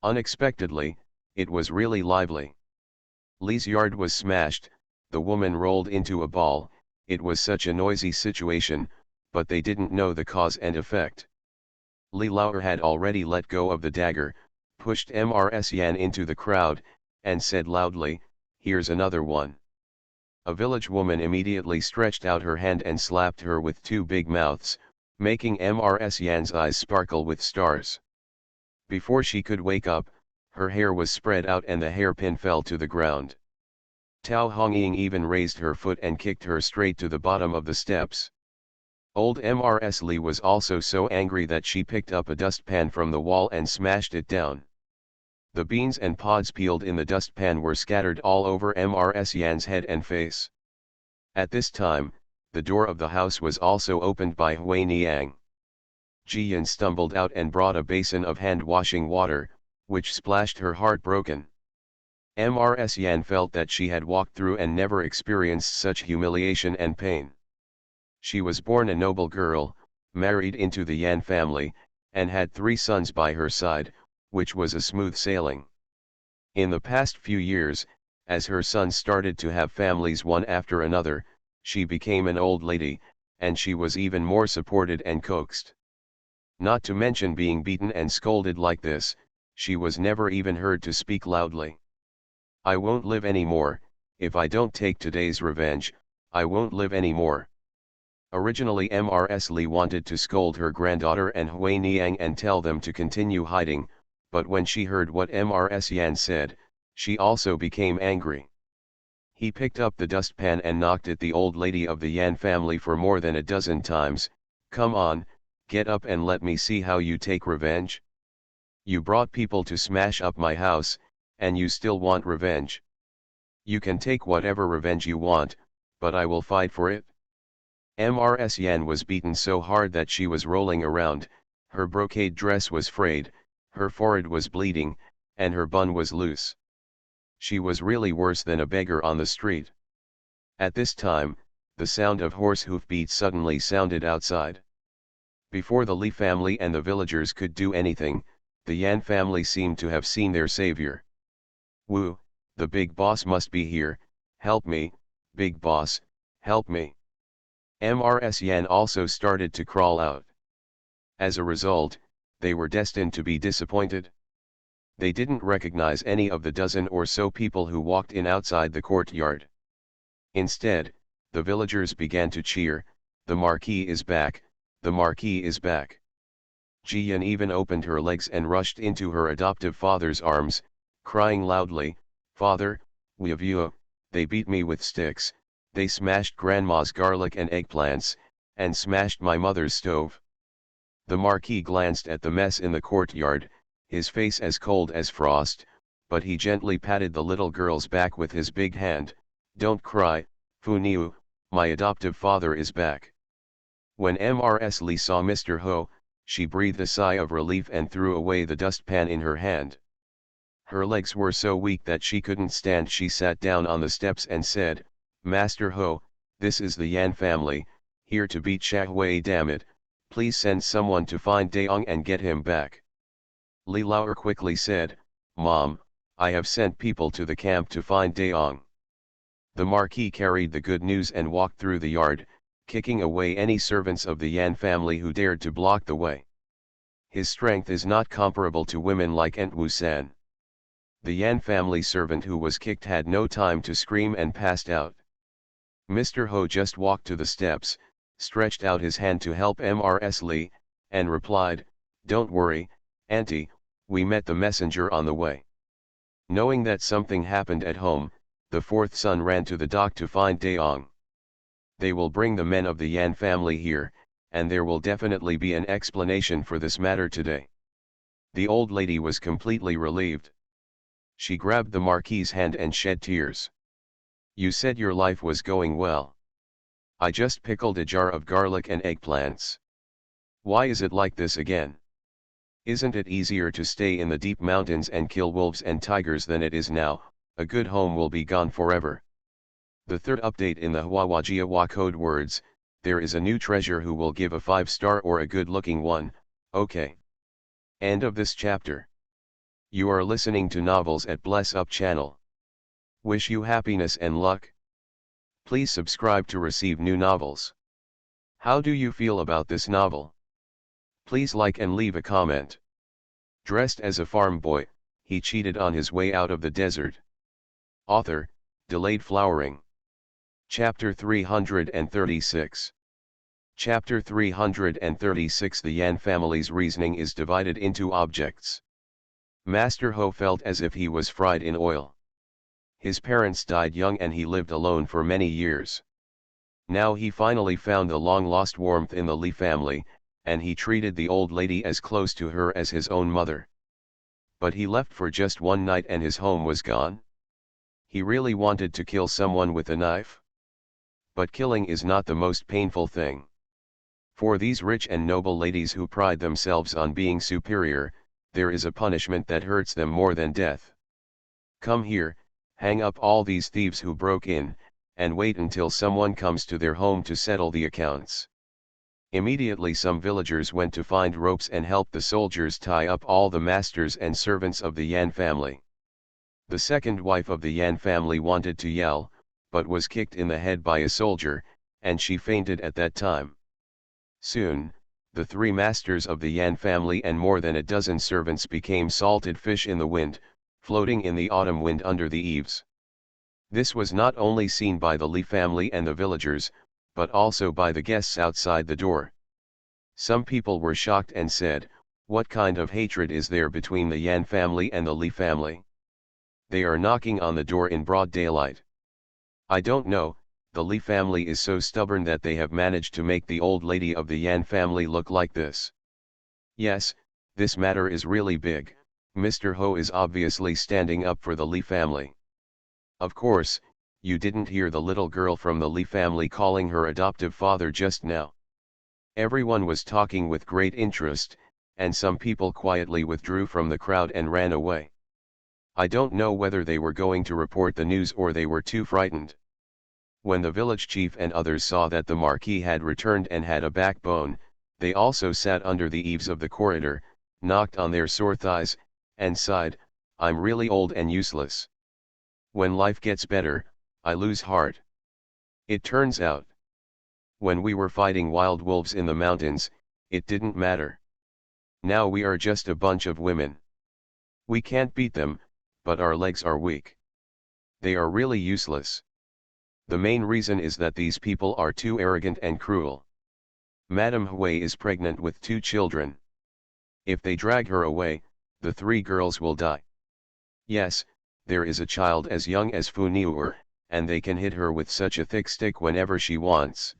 Unexpectedly, it was really lively. Li's yard was smashed, the woman rolled into a ball. It was such a noisy situation, but they didn't know the cause and effect. Li Lauer had already let go of the dagger, pushed Mrs. Yan into the crowd, and said loudly, "Here's another one." A village woman immediately stretched out her hand and slapped her with two big mouths, making Mrs. Yan's eyes sparkle with stars. Before she could wake up, her hair was spread out and the hairpin fell to the ground. Tao Hongying even raised her foot and kicked her straight to the bottom of the steps. Old Mrs. Li was also so angry that she picked up a dustpan from the wall and smashed it down. The beans and pods peeled in the dustpan were scattered all over Mrs. Yan's head and face. At this time, the door of the house was also opened by Hui Niang. Ji Yan stumbled out and brought a basin of hand-washing water, which splashed her heartbroken. Mrs. Yan felt that she had walked through and never experienced such humiliation and pain. She was born a noble girl, married into the Yan family, and had 3 sons by her side, which was a smooth sailing. In the past few years, as her sons started to have families one after another, she became an old lady, and she was even more supported and coaxed. Not to mention being beaten and scolded like this, she was never even heard to speak loudly. "I won't live anymore, if I don't take today's revenge, I won't live anymore." Originally Mrs. Li wanted to scold her granddaughter and Hui Niang and tell them to continue hiding, but when she heard what Mrs. Yan said, she also became angry. He picked up the dustpan and knocked at the old lady of the Yan family for more than a dozen times. "Come on, get up and let me see how you take revenge. You brought people to smash up my house, and you still want revenge. You can take whatever revenge you want, but I will fight for it." Mrs. Yan was beaten so hard that she was rolling around, her brocade dress was frayed, her forehead was bleeding, and her bun was loose. She was really worse than a beggar on the street. At this time, the sound of horse hoofbeats suddenly sounded outside. Before the Li family and the villagers could do anything, the Yan family seemed to have seen their savior. "Wu, the big boss must be here, help me, big boss, help me." Mrs. Yan also started to crawl out. As a result, they were destined to be disappointed. They didn't recognize any of the dozen or so people who walked in outside the courtyard. Instead, the villagers began to cheer, "The Marquis is back, the Marquis is back." Jian even opened her legs and rushed into her adoptive father's arms, crying loudly, "Father, we have you, they beat me with sticks, they smashed grandma's garlic and eggplants, and smashed my mother's stove." The Marquis glanced at the mess in the courtyard, his face as cold as frost, but he gently patted the little girl's back with his big hand. "Don't cry, Fu Niu, my adoptive father is back." When Mrs. Li saw Mr. Ho, she breathed a sigh of relief and threw away the dustpan in her hand. Her legs were so weak that she couldn't stand. She sat down on the steps and said, "Master Ho, this is the Yan family, here to beat Shahui. Damn it, please send someone to find Daong and get him back." Li Lauer quickly said, "Mom, I have sent people to the camp to find Daong." The Marquis carried the good news and walked through the yard, kicking away any servants of the Yan family who dared to block the way. His strength is not comparable to women like Entwu San. The Yan family servant who was kicked had no time to scream and passed out. Mr. Ho just walked to the steps, stretched out his hand to help Mrs. Li, and replied, "Don't worry, Auntie, we met the messenger on the way." Knowing that something happened at home, the fourth son ran to the dock to find Daong. "They will bring the men of the Yan family here, and there will definitely be an explanation for this matter today." The old lady was completely relieved. She grabbed the Marquis's hand and shed tears. "You said your life was going well. I just pickled a jar of garlic and eggplants. Why is it like this again? Isn't it easier to stay in the deep mountains and kill wolves and tigers than it is now? A good home will be gone forever." The third update in the Huawajiawa code words, there is a new treasure who will give a 5-star or a good-looking one. Okay. End of this chapter. You are listening to Novels at Bless Up channel. Wish you happiness and luck. Please subscribe to receive new novels. How do you feel about this novel? Please like and leave a comment. Dressed as a farm boy, he cheated on his way out of the desert. Author, Delayed Flowering. Chapter 336. Chapter 336. The Yan family's reasoning is divided into objects. Master Ho felt as if he was fried in oil. His parents died young and he lived alone for many years. Now he finally found the long-lost warmth in the Li family, and he treated the old lady as close to her as his own mother. But he left for just one night and his home was gone. He really wanted to kill someone with a knife. But killing is not the most painful thing. For these rich and noble ladies who pride themselves on being superior, there is a punishment that hurts them more than death. Come here, hang up all these thieves who broke in, and wait until someone comes to their home to settle the accounts. Immediately some villagers went to find ropes and helped the soldiers tie up all the masters and servants of the Yan family. The second wife of the Yan family wanted to yell, but was kicked in the head by a soldier, and she fainted at that time. Soon, the 3 masters of the Yan family and more than a dozen servants became salted fish in the wind, floating in the autumn wind under the eaves. This was not only seen by the Li family and the villagers, but also by the guests outside the door. Some people were shocked and said, "What kind of hatred is there between the Yan family and the Li family? They are knocking on the door in broad daylight." "I don't know, the Li family is so stubborn that they have managed to make the old lady of the Yan family look like this. Yes, this matter is really big. Mr. Ho is obviously standing up for the Li family. Of course, you didn't hear the little girl from the Li family calling her adoptive father just now." Everyone was talking with great interest, and some people quietly withdrew from the crowd and ran away. I don't know whether they were going to report the news or they were too frightened. When the village chief and others saw that the Marquis had returned and had a backbone, they also sat under the eaves of the corridor, knocked on their sore thighs, and sighed, "I'm really old and useless. When life gets better, I lose heart." It turns out, when we were fighting wild wolves in the mountains, it didn't matter. Now we are just a bunch of women. We can't beat them, but our legs are weak. They are really useless. The main reason is that these people are too arrogant and cruel. Madame Hui is pregnant with 2 children. If they drag her away, the 3 girls will die. Yes, there is a child as young as Fu Niuer, and they can hit her with such a thick stick whenever she wants.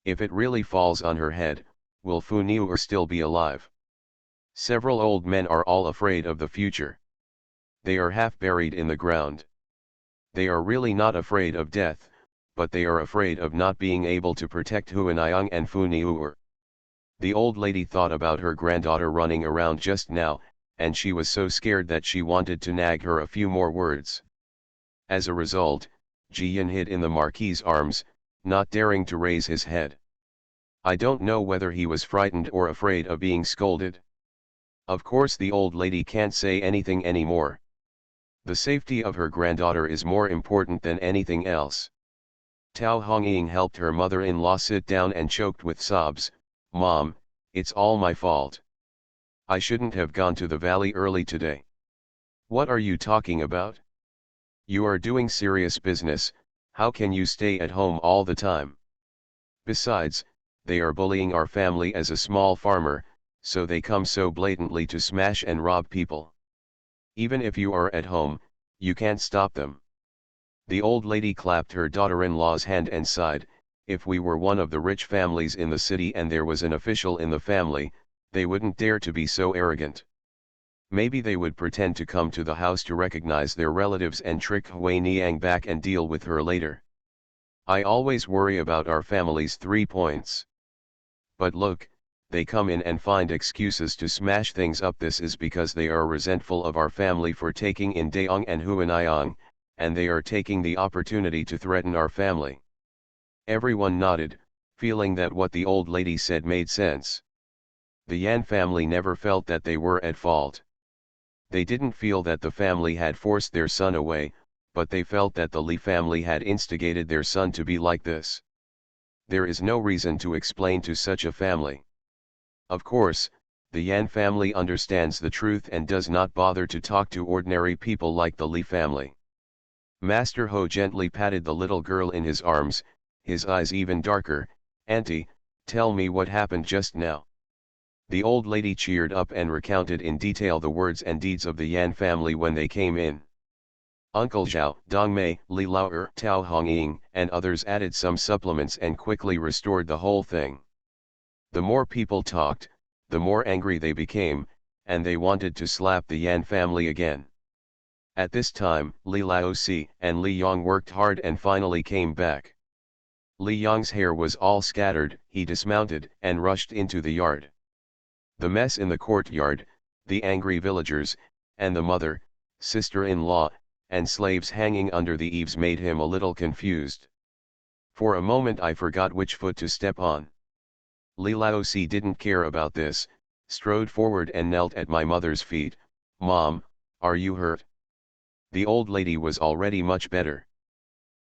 If it really falls on her head, will Fu Niuer still be alive? Several old men are all afraid of the future. They are half buried in the ground. They are really not afraid of death, but they are afraid of not being able to protect Huaniang and Fu Niuer. The old lady thought about her granddaughter running around just now, and she was so scared that she wanted to nag her a few more words. As a result, Jiyan hid in the Marquis's arms, not daring to raise his head. I don't know whether he was frightened or afraid of being scolded. Of course the old lady can't say anything anymore. The safety of her granddaughter is more important than anything else. Tao Hongying helped her mother-in-law sit down and choked with sobs. "Mom, it's all my fault. I shouldn't have gone to the valley early today." "What are you talking about? You are doing serious business, how can you stay at home all the time? Besides, they are bullying our family as a small farmer, so they come so blatantly to smash and rob people. Even if you are at home, you can't stop them." The old lady clapped her daughter-in-law's hand and sighed. If we were one of the rich families in the city and there was an official in the family, they wouldn't dare to be so arrogant. Maybe they would pretend to come to the house to recognize their relatives and trick Hui Niang back and deal with her later. I always worry about our family's 3 points. But look, they come in and find excuses to smash things up. This is because they are resentful of our family for taking in Daong and Huaniang, and they are taking the opportunity to threaten our family. Everyone nodded, feeling that what the old lady said made sense. The Yan family never felt that they were at fault. They didn't feel that the family had forced their son away, but they felt that the Li family had instigated their son to be like this. There is no reason to explain to such a family. Of course, the Yan family understands the truth and does not bother to talk to ordinary people like the Li family. Master Ho gently patted the little girl in his arms, his eyes even darker. "Auntie, tell me what happened just now." The old lady cheered up and recounted in detail the words and deeds of the Yan family when they came in. Uncle Zhao, Dong Mei, Li Laoer, Tao Hongying, and others added some supplements and quickly restored the whole thing. The more people talked, the more angry they became, and they wanted to slap the Yan family again. At this time, Li Laosi and Li Yong worked hard and finally came back. Li Yong's hair was all scattered. He dismounted and rushed into the yard. The mess in the courtyard, the angry villagers, and the mother, sister-in-law, and slaves hanging under the eaves made him a little confused. For a moment I forgot which foot to step on. Li Laosi didn't care about this, strode forward and knelt at my mother's feet. "Mom, are you hurt?" The old lady was already much better.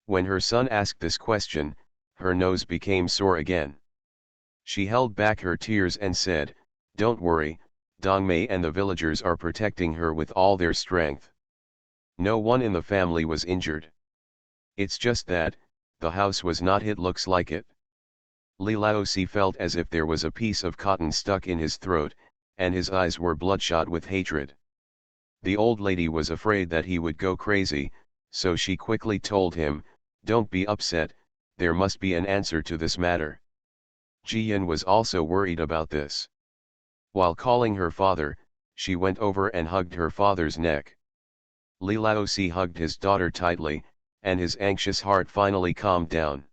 When her son asked this question, her nose became sore again. She held back her tears and said, "Don't worry, Dong Mei and the villagers are protecting her with all their strength. No one in the family was injured. It's just that, the house was not hit. Looks like it." Li Laosi felt as if there was a piece of cotton stuck in his throat, and his eyes were bloodshot with hatred. The old lady was afraid that he would go crazy, so she quickly told him, "Don't be upset, there must be an answer to this matter." Jiyan was also worried about this. While calling her father, she went over and hugged her father's neck. Li Laosi hugged his daughter tightly, and his anxious heart finally calmed down.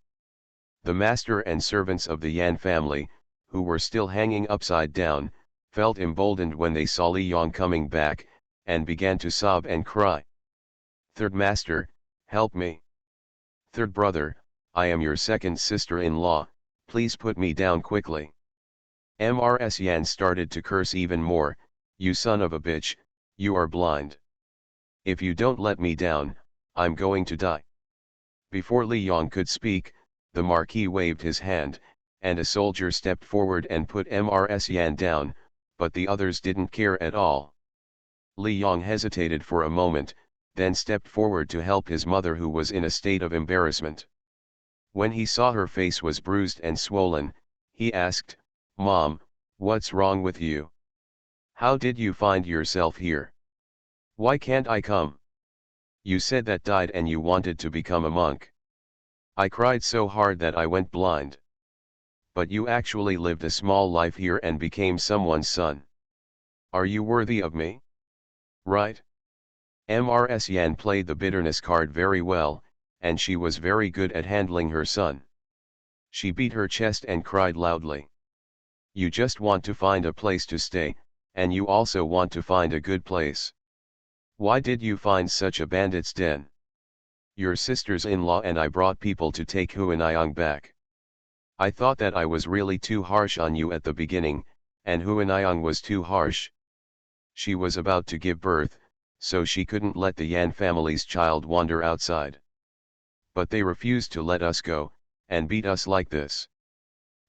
The master and servants of the Yan family, who were still hanging upside down, felt emboldened when they saw Li Yong coming back, and began to sob and cry. "Third master, help me. Third brother, I am your second sister-in-law, please put me down quickly." Mrs. Yan started to curse even more. "You son of a bitch, you are blind. If you don't let me down, I'm going to die." Before Li Yong could speak, the Marquis waved his hand, and a soldier stepped forward and put Mrs. Yan down, but the others didn't care at all. Li Yong hesitated for a moment, then stepped forward to help his mother, who was in a state of embarrassment. When he saw her face was bruised and swollen, he asked, "Mom, what's wrong with you? How did you find yourself here? Why can't I come? You said that died and you wanted to become a monk. I cried so hard that I went blind. But you actually lived a small life here and became someone's son. Are you worthy of me? Right?" Mrs. Yan played the bitterness card very well, and she was very good at handling her son. She beat her chest and cried loudly. "You just want to find a place to stay, and you also want to find a good place. Why did you find such a bandit's den? Your sisters-in-law and I brought people to take Huanayang back. I thought that I was really too harsh on you at the beginning, and Huanayang was too harsh. She was about to give birth, so she couldn't let the Yan family's child wander outside. But they refused to let us go, and beat us like this.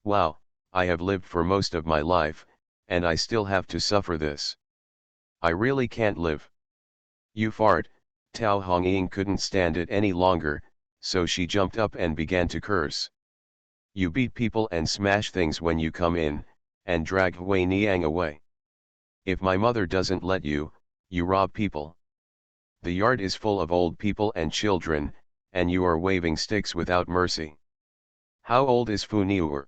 Wow, I have lived for most of my life, and I still have to suffer this. I really can't live." "You fart." Tao Hongying couldn't stand it any longer, so she jumped up and began to curse. "You beat people and smash things when you come in, and drag Hui Niang away. If my mother doesn't let you, you rob people. The yard is full of old people and children, and you are waving sticks without mercy. How old is Fu Niur?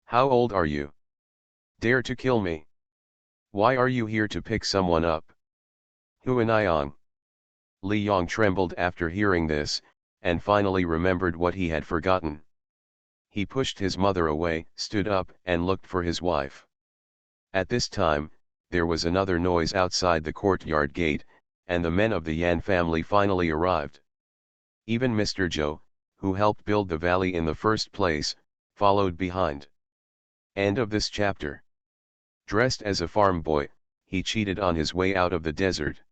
How old are you? Dare to kill me? Why are you here to pick someone up? Huanayang." Li Yong trembled after hearing this, and finally remembered what he had forgotten. He pushed his mother away, stood up, and looked for his wife. At this time, there was another noise outside the courtyard gate, and the men of the Yan family finally arrived. Even Mr. Zhou, who helped build the valley in the first place, followed behind. End of this chapter. Dressed as a farm boy, he cheated on his way out of the desert.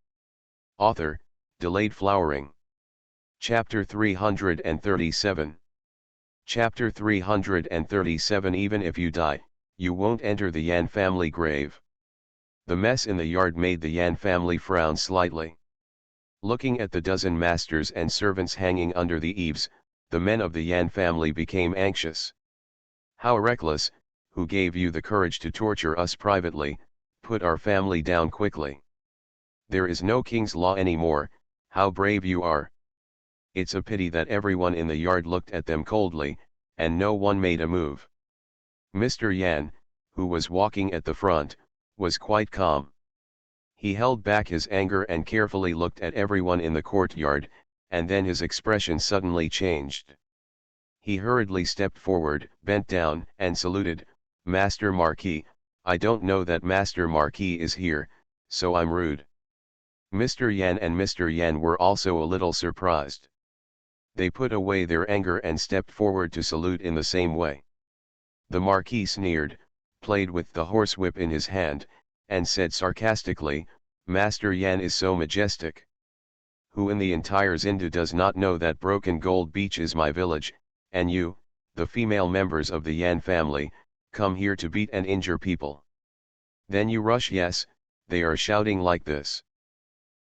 Author, Delayed Flowering. Chapter 337. Chapter 337. Even if you die, you won't enter the Yan family grave. The mess in the yard made the Yan family frown slightly. Looking at the dozen masters and servants hanging under the eaves, the men of the Yan family became anxious. "How reckless, who gave you the courage to torture us privately? Put our family down quickly. There is no king's law anymore, how brave you are." It's a pity that everyone in the yard looked at them coldly, and no one made a move. Mr. Yan, who was walking at the front, was quite calm. He held back his anger and carefully looked at everyone in the courtyard, and then his expression suddenly changed. He hurriedly stepped forward, bent down, and saluted, "Master Marquis, I don't know that Master Marquis is here, so I'm rude." Mr. Yan and Mr. Yan were also a little surprised. They put away their anger and stepped forward to salute in the same way. The Marquis sneered, played with the horsewhip in his hand, and said sarcastically, "Master Yan is so majestic. Who in the entire Zindu does not know that Broken Gold Beach is my village, and you, the female members of the Yan family, come here to beat and injure people? Then you rush. Yes, they are shouting like this.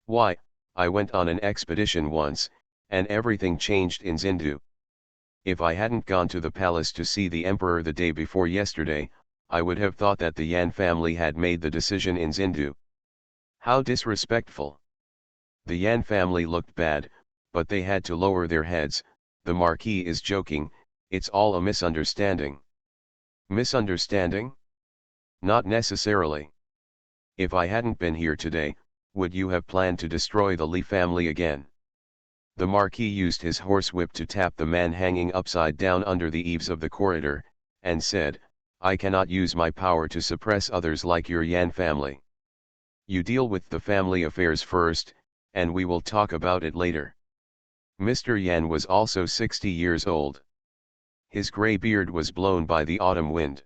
Why, I went on an expedition once, and everything changed in Zindu. If I hadn't gone to the palace to see the emperor the day before yesterday, I would have thought that the Yan family had made the decision in Zindu. How disrespectful." The Yan family looked bad, but they had to lower their heads. "The Marquis is joking, it's all a misunderstanding." "Misunderstanding? Not necessarily. If I hadn't been here today, would you have planned to destroy the Li family again?" The Marquis used his horsewhip to tap the man hanging upside down under the eaves of the corridor, and said, "I cannot use my power to suppress others like your Yan family. You deal with the family affairs first, and we will talk about it later." Mr. Yan was also 60 years old. His grey beard was blown by the autumn wind.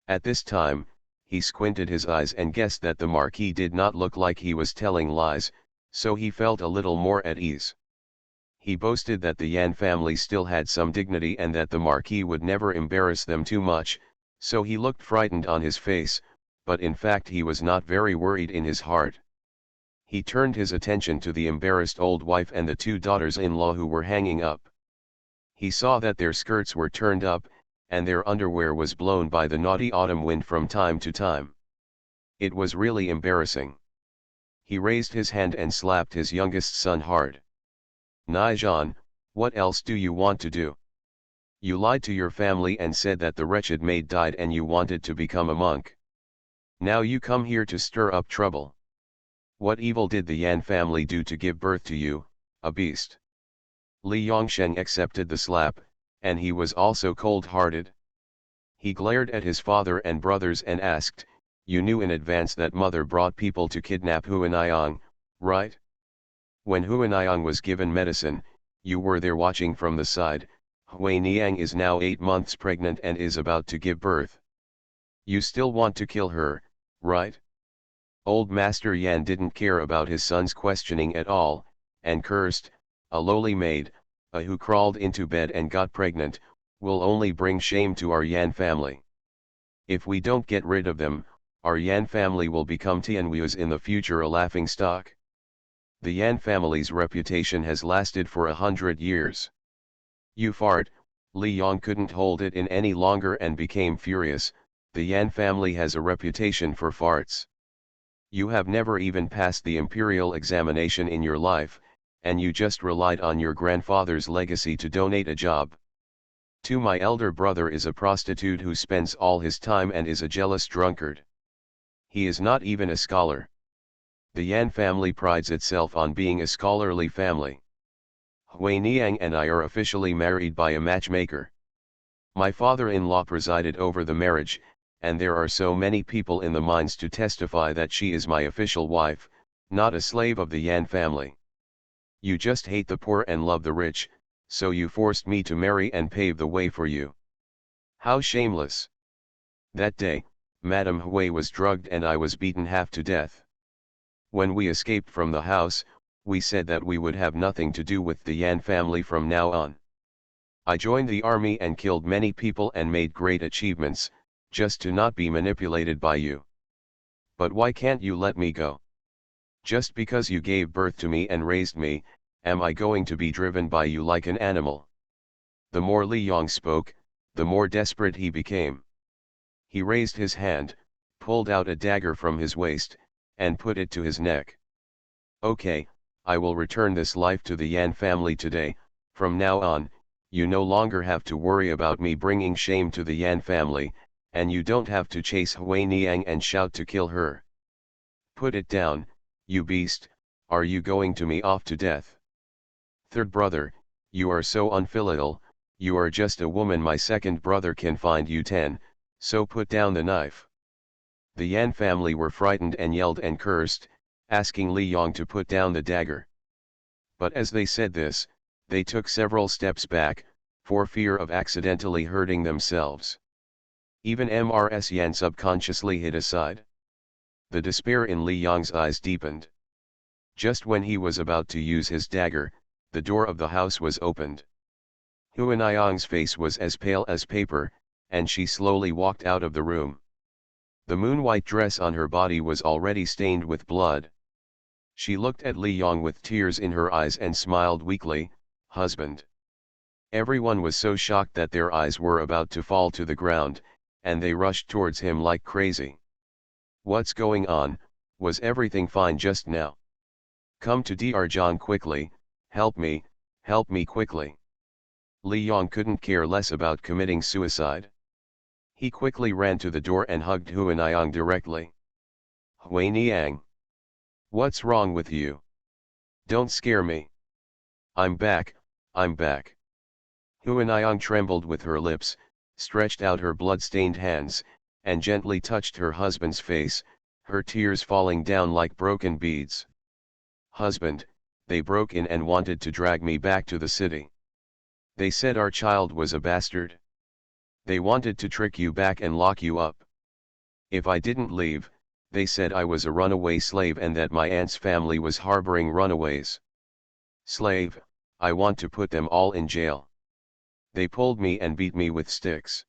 At this time, he squinted his eyes and guessed that the Marquis did not look like he was telling lies, so he felt a little more at ease. He boasted that the Yan family still had some dignity and that the Marquis would never embarrass them too much, so he looked frightened on his face, but in fact he was not very worried in his heart. He turned his attention to the embarrassed old wife and the two daughters-in-law who were hanging up. He saw that their skirts were turned up, and their underwear was blown by the naughty autumn wind from time to time. It was really embarrassing. He raised his hand and slapped his youngest son hard. "Naijan, what else do you want to do? You lied to your family and said that the wretched maid died and you wanted to become a monk. Now you come here to stir up trouble. What evil did the Yan family do to give birth to you, a beast?" Li Yongsheng accepted the slap, and he was also cold-hearted. He glared at his father and brothers and asked, "You knew in advance that mother brought people to kidnap Huanayang, right? When Huanayang was given medicine, you were there watching from the side. Hui Niang is now 8 months pregnant and is about to give birth. You still want to kill her, right?" Old Master Yan didn't care about his son's questioning at all, and cursed, "A lowly maid, who crawled into bed and got pregnant, will only bring shame to our Yan family. If we don't get rid of them, our Yan family will become Tianwu's in the future a laughing stock. The Yan family's reputation has lasted for 100 years. You fart." Li Yong couldn't hold it in any longer and became furious. "The Yan family has a reputation for farts. You have never even passed the imperial examination in your life, and you just relied on your grandfather's legacy to donate a job. To my elder brother is a prostitute who spends all his time and is a jealous drunkard. He is not even a scholar. The Yan family prides itself on being a scholarly family. Hui Niang and I are officially married by a matchmaker. My father-in-law presided over the marriage, and there are so many people in the mines to testify that she is my official wife, not a slave of the Yan family. You just hate the poor and love the rich, so you forced me to marry and pave the way for you. How shameless." That day, Madame Hui was drugged and I was beaten half to death. When we escaped from the house, we said that we would have nothing to do with the Yan family from now on. I joined the army and killed many people and made great achievements, just to not be manipulated by you. But why can't you let me go? Just because you gave birth to me and raised me, am I going to be driven by you like an animal?" The more Li Yong spoke, the more desperate he became. He raised his hand, pulled out a dagger from his waist, and put it to his neck. "Okay, I will return this life to the Yan family today. From now on, you no longer have to worry about me bringing shame to the Yan family, and you don't have to chase Hui Niang and shout to kill her. Put it down, you beast, are you going to me off to death? Third brother, you are so unfilial, you are just a woman. My second brother can find you 10, so put down the knife." The Yan family were frightened and yelled and cursed, asking Li Yong to put down the dagger. But as they said this, they took several steps back, for fear of accidentally hurting themselves. Even Mrs. Yan subconsciously hid aside. The despair in Li Yong's eyes deepened. Just when he was about to use his dagger, the door of the house was opened. Huanayang's face was as pale as paper, and she slowly walked out of the room. The moon-white dress on her body was already stained with blood. She looked at Li Yong with tears in her eyes and smiled weakly, "Husband." Everyone was so shocked that their eyes were about to fall to the ground, and they rushed towards him like crazy. "What's going on? Was everything fine just now? Come to Dr. John quickly, help me quickly." Li Yong couldn't care less about committing suicide. He quickly ran to the door and hugged Huanayang directly. "Hui Niang. What's wrong with you? Don't scare me. I'm back, I'm back." Huanayang trembled with her lips, stretched out her blood-stained hands, and gently touched her husband's face, her tears falling down like broken beads. "Husband, they broke in and wanted to drag me back to the city. They said our child was a bastard. They wanted to trick you back and lock you up. If I didn't leave, they said I was a runaway slave and that my aunt's family was harboring runaways. Slave, I want to put them all in jail. They pulled me and beat me with sticks.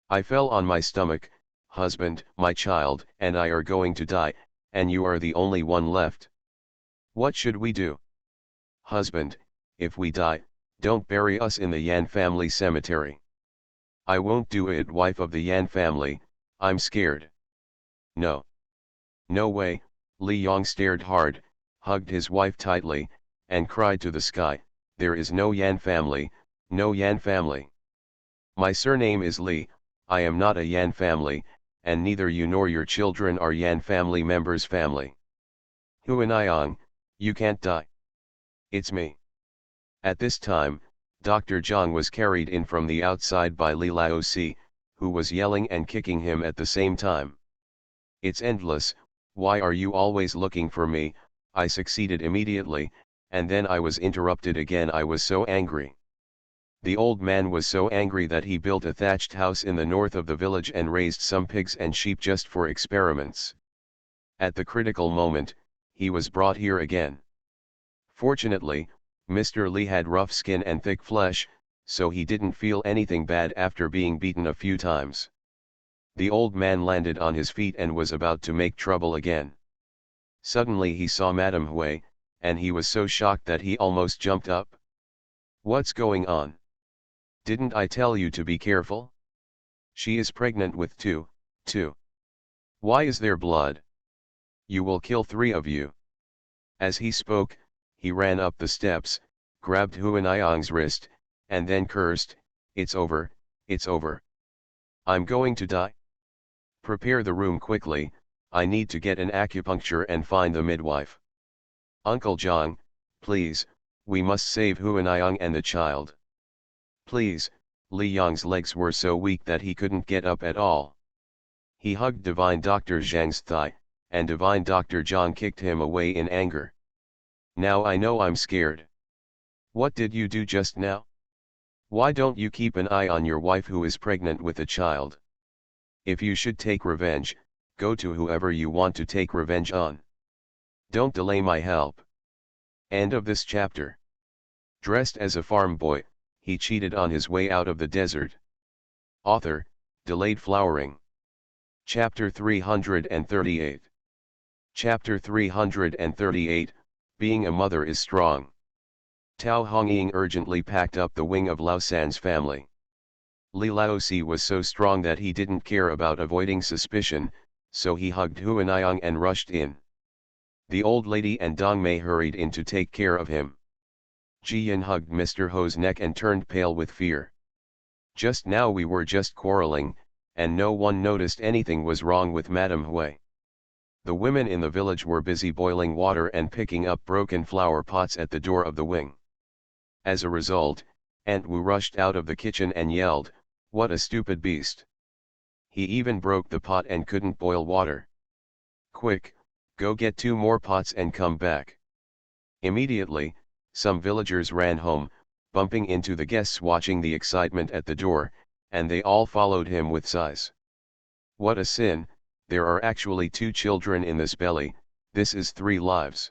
I fell on my stomach. Husband, my child and I are going to die, and you are the only one left. What should we do? Husband, if we die, don't bury us in the Yan family cemetery. I won't do it, wife of the Yan family, I'm scared. No. No way. Li Yong stared hard, hugged his wife tightly, and cried to the sky, there is no Yan family, no Yan family. My surname is Li, I am not a Yan family, and neither you nor your children are Yan family members' family. Huanayang, you can't die. It's me. At this time, Dr. Zhang was carried in from the outside by Li Laozi, who was yelling and kicking him at the same time. It's endless, why are you always looking for me? I succeeded immediately, and then I was interrupted again. I was so angry. The old man was so angry that he built a thatched house in the north of the village and raised some pigs and sheep just for experiments. At the critical moment, he was brought here again. Fortunately, Mr. Li had rough skin and thick flesh, so he didn't feel anything bad after being beaten a few times. The old man landed on his feet and was about to make trouble again. Suddenly he saw Madame Hui, and he was so shocked that he almost jumped up. What's going on? Didn't I tell you to be careful? She is pregnant with two. Why is there blood? You will kill 3 of you. As he spoke, he ran up the steps, grabbed Huanayang's wrist, and then cursed, it's over, it's over. I'm going to die. Prepare the room quickly, I need to get an acupuncture and find the midwife. Uncle Zhang, please, we must save Huanayang and the child. Please. Li Yong's legs were so weak that he couldn't get up at all. He hugged Divine Dr. Zhang's thigh, and Divine Dr. Zhang kicked him away in anger. Now I know I'm scared. What did you do just now? Why don't you keep an eye on your wife who is pregnant with a child? If you should take revenge, go to whoever you want to take revenge on. Don't delay my help. End of this chapter. Dressed as a farm boy, he cheated on his way out of the desert. Author, Delayed Flowering. Chapter 338. Chapter 338, Being a Mother is Strong. Tao Hongying urgently packed up the wing of Lao San's family. Li Laozi was so strong that he didn't care about avoiding suspicion, so he hugged Huanayang and rushed in. The old lady and Dong Mei hurried in to take care of him. Ji Yin hugged Mr. Ho's neck and turned pale with fear. Just now we were just quarreling, and no one noticed anything was wrong with Madame Hui. The women in the village were busy boiling water and picking up broken flower pots at the door of the wing. As a result, Aunt Wu rushed out of the kitchen and yelled, "What a stupid beast! He even broke the pot and couldn't boil water. Quick, go get 2 more pots and come back." Immediately, some villagers ran home, bumping into the guests watching the excitement at the door, and they all followed him with sighs. What a sin, there are actually 2 children in this belly, this is 3 lives.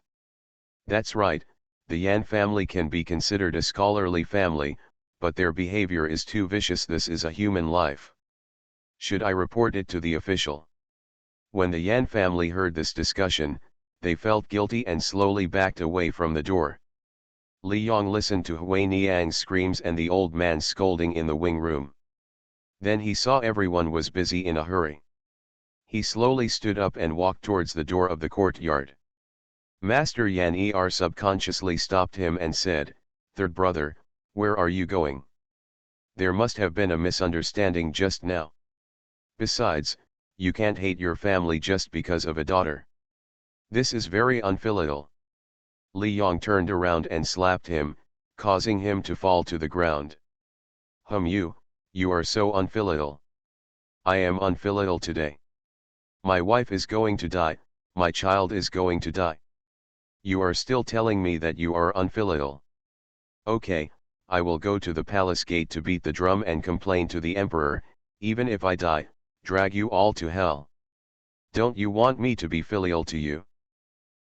That's right, the Yan family can be considered a scholarly family, but their behavior is too vicious. This is a human life. Should I report it to the official? When the Yan family heard this discussion, they felt guilty and slowly backed away from the door. Li Yong listened to Hui Niang's screams and the old man's scolding in the wing room. Then he saw everyone was busy in a hurry. He slowly stood up and walked towards the door of the courtyard. Master Yan Er subconsciously stopped him and said, "Third brother, where are you going? There must have been a misunderstanding just now. Besides, you can't hate your family just because of a daughter. This is very unfilial." Li Yong turned around and slapped him, causing him to fall to the ground. You are so unfilial. I am unfilial today. My wife is going to die, my child is going to die. You are still telling me that you are unfilial. Okay, I will go to the palace gate to beat the drum and complain to the emperor, even if I die, drag you all to hell. Don't you want me to be filial to you?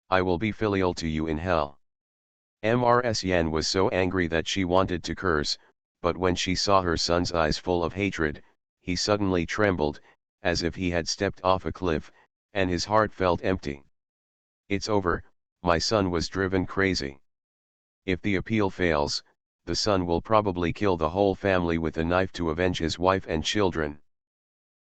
I will be filial to you in hell. Mrs. Yan was so angry that she wanted to curse, but when she saw her son's eyes full of hatred, he suddenly trembled, as if he had stepped off a cliff, and his heart felt empty. It's over, my son was driven crazy. If the appeal fails, the son will probably kill the whole family with a knife to avenge his wife and children.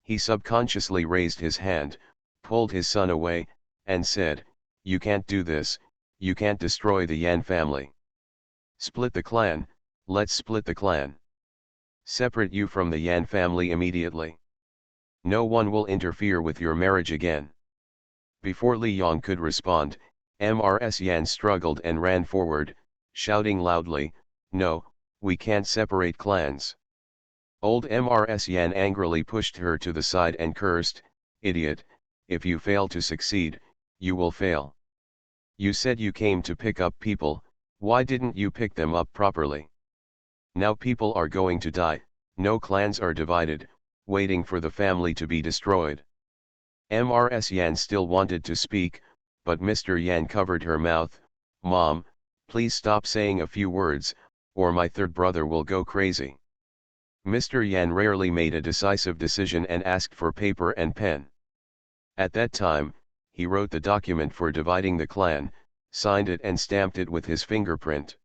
He subconsciously raised his hand, pulled his son away, and said, "You can't do this, you can't destroy the Yan family. Split the clan, let's split the clan. Separate you from the Yan family immediately. No one will interfere with your marriage again." Before Li Yong could respond, Mrs. Yan struggled and ran forward, shouting loudly, "No, we can't separate clans." Old Mrs. Yan angrily pushed her to the side and cursed, "Idiot, if you fail to succeed, you will fail. You said you came to pick up people, why didn't you pick them up properly? Now people are going to die, no clans are divided, waiting for the family to be destroyed." Mrs. Yan still wanted to speak, but Mr. Yan covered her mouth. "Mom, please stop saying a few words, or my third brother will go crazy." Mr. Yan rarely made a decisive decision and asked for paper and pen. At that time, he wrote the document for dividing the clan, signed it and stamped it with his fingerprint.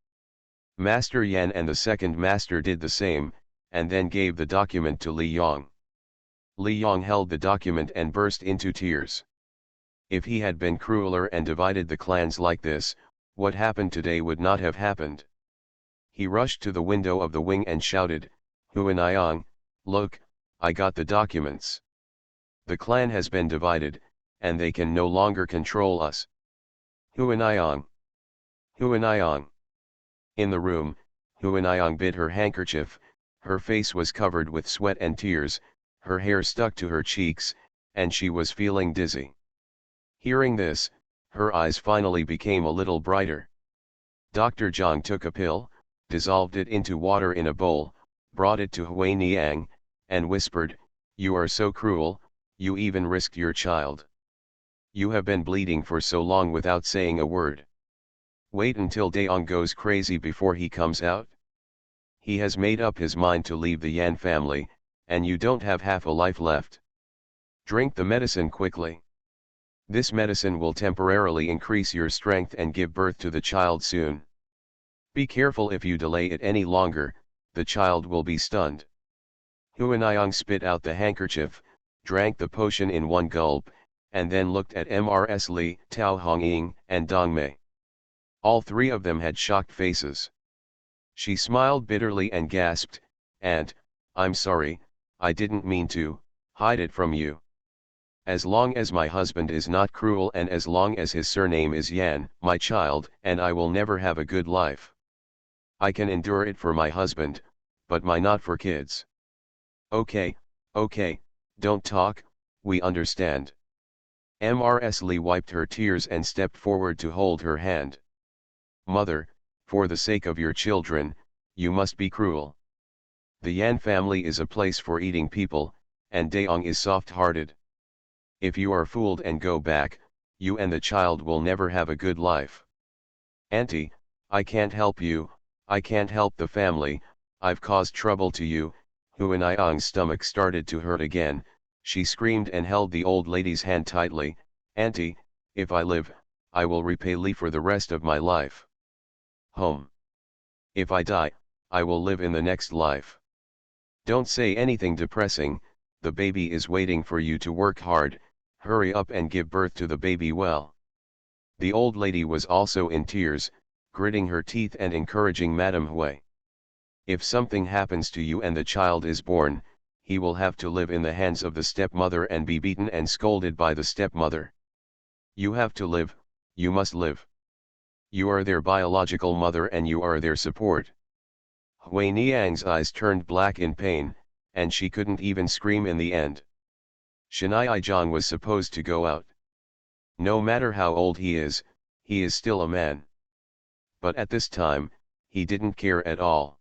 Master Yan and the second master did the same, and then gave the document to Li Yong. Li Yong held the document and burst into tears. If he had been crueler and divided the clans like this, what happened today would not have happened. He rushed to the window of the wing and shouted, "Huanayang, look, I got the documents. The clan has been divided, and they can no longer control us. Huanayang! Huanayang!" In the room, Huanayang bit her handkerchief, her face was covered with sweat and tears, her hair stuck to her cheeks, and she was feeling dizzy. Hearing this, her eyes finally became a little brighter. Dr. Zhang took a pill, dissolved it into water in a bowl, brought it to Hui Niang, and whispered, "You are so cruel, you even risked your child. You have been bleeding for so long without saying a word. Wait until Daong goes crazy before he comes out. He has made up his mind to leave the Yan family, and you don't have half a life left. Drink the medicine quickly. This medicine will temporarily increase your strength and give birth to the child soon. Be careful, if you delay it any longer, the child will be stunned." Huanayang spit out the handkerchief, drank the potion in one gulp, and then looked at Mrs. Li, Tao Hongying, and Dong Mei. All three of them had shocked faces. She smiled bitterly and gasped, "Aunt, I'm sorry, I didn't mean to hide it from you. As long as my husband is not cruel and as long as his surname is Yan, my child and I will never have a good life. I can endure it for my husband, but not for kids." Okay, don't talk, we understand." Mrs. Li wiped her tears and stepped forward to hold her hand. "Mother, for the sake of your children, you must be cruel. The Yan family is a place for eating people, and Daong is soft-hearted. If you are fooled and go back, you and the child will never have a good life. Auntie, I can't help you, I can't help the family, I've caused trouble to you." Huanayang's stomach started to hurt again, she screamed and held the old lady's hand tightly, "Auntie, if I live, I will repay Li for the rest of my life. Home. If I die, I will live in the next life. Don't say anything depressing, the baby is waiting for you to work hard, hurry up and give birth to the baby well." The old lady was also in tears, gritting her teeth and encouraging Madame Hui. "If something happens to you and the child is born, he will have to live in the hands of the stepmother and be beaten and scolded by the stepmother. You have to live, you must live. You are their biological mother and you are their support." Hui Niang's eyes turned black in pain, and she couldn't even scream in the end. Shanai Zhang was supposed to go out. No matter how old he is still a man. But at this time, he didn't care at all.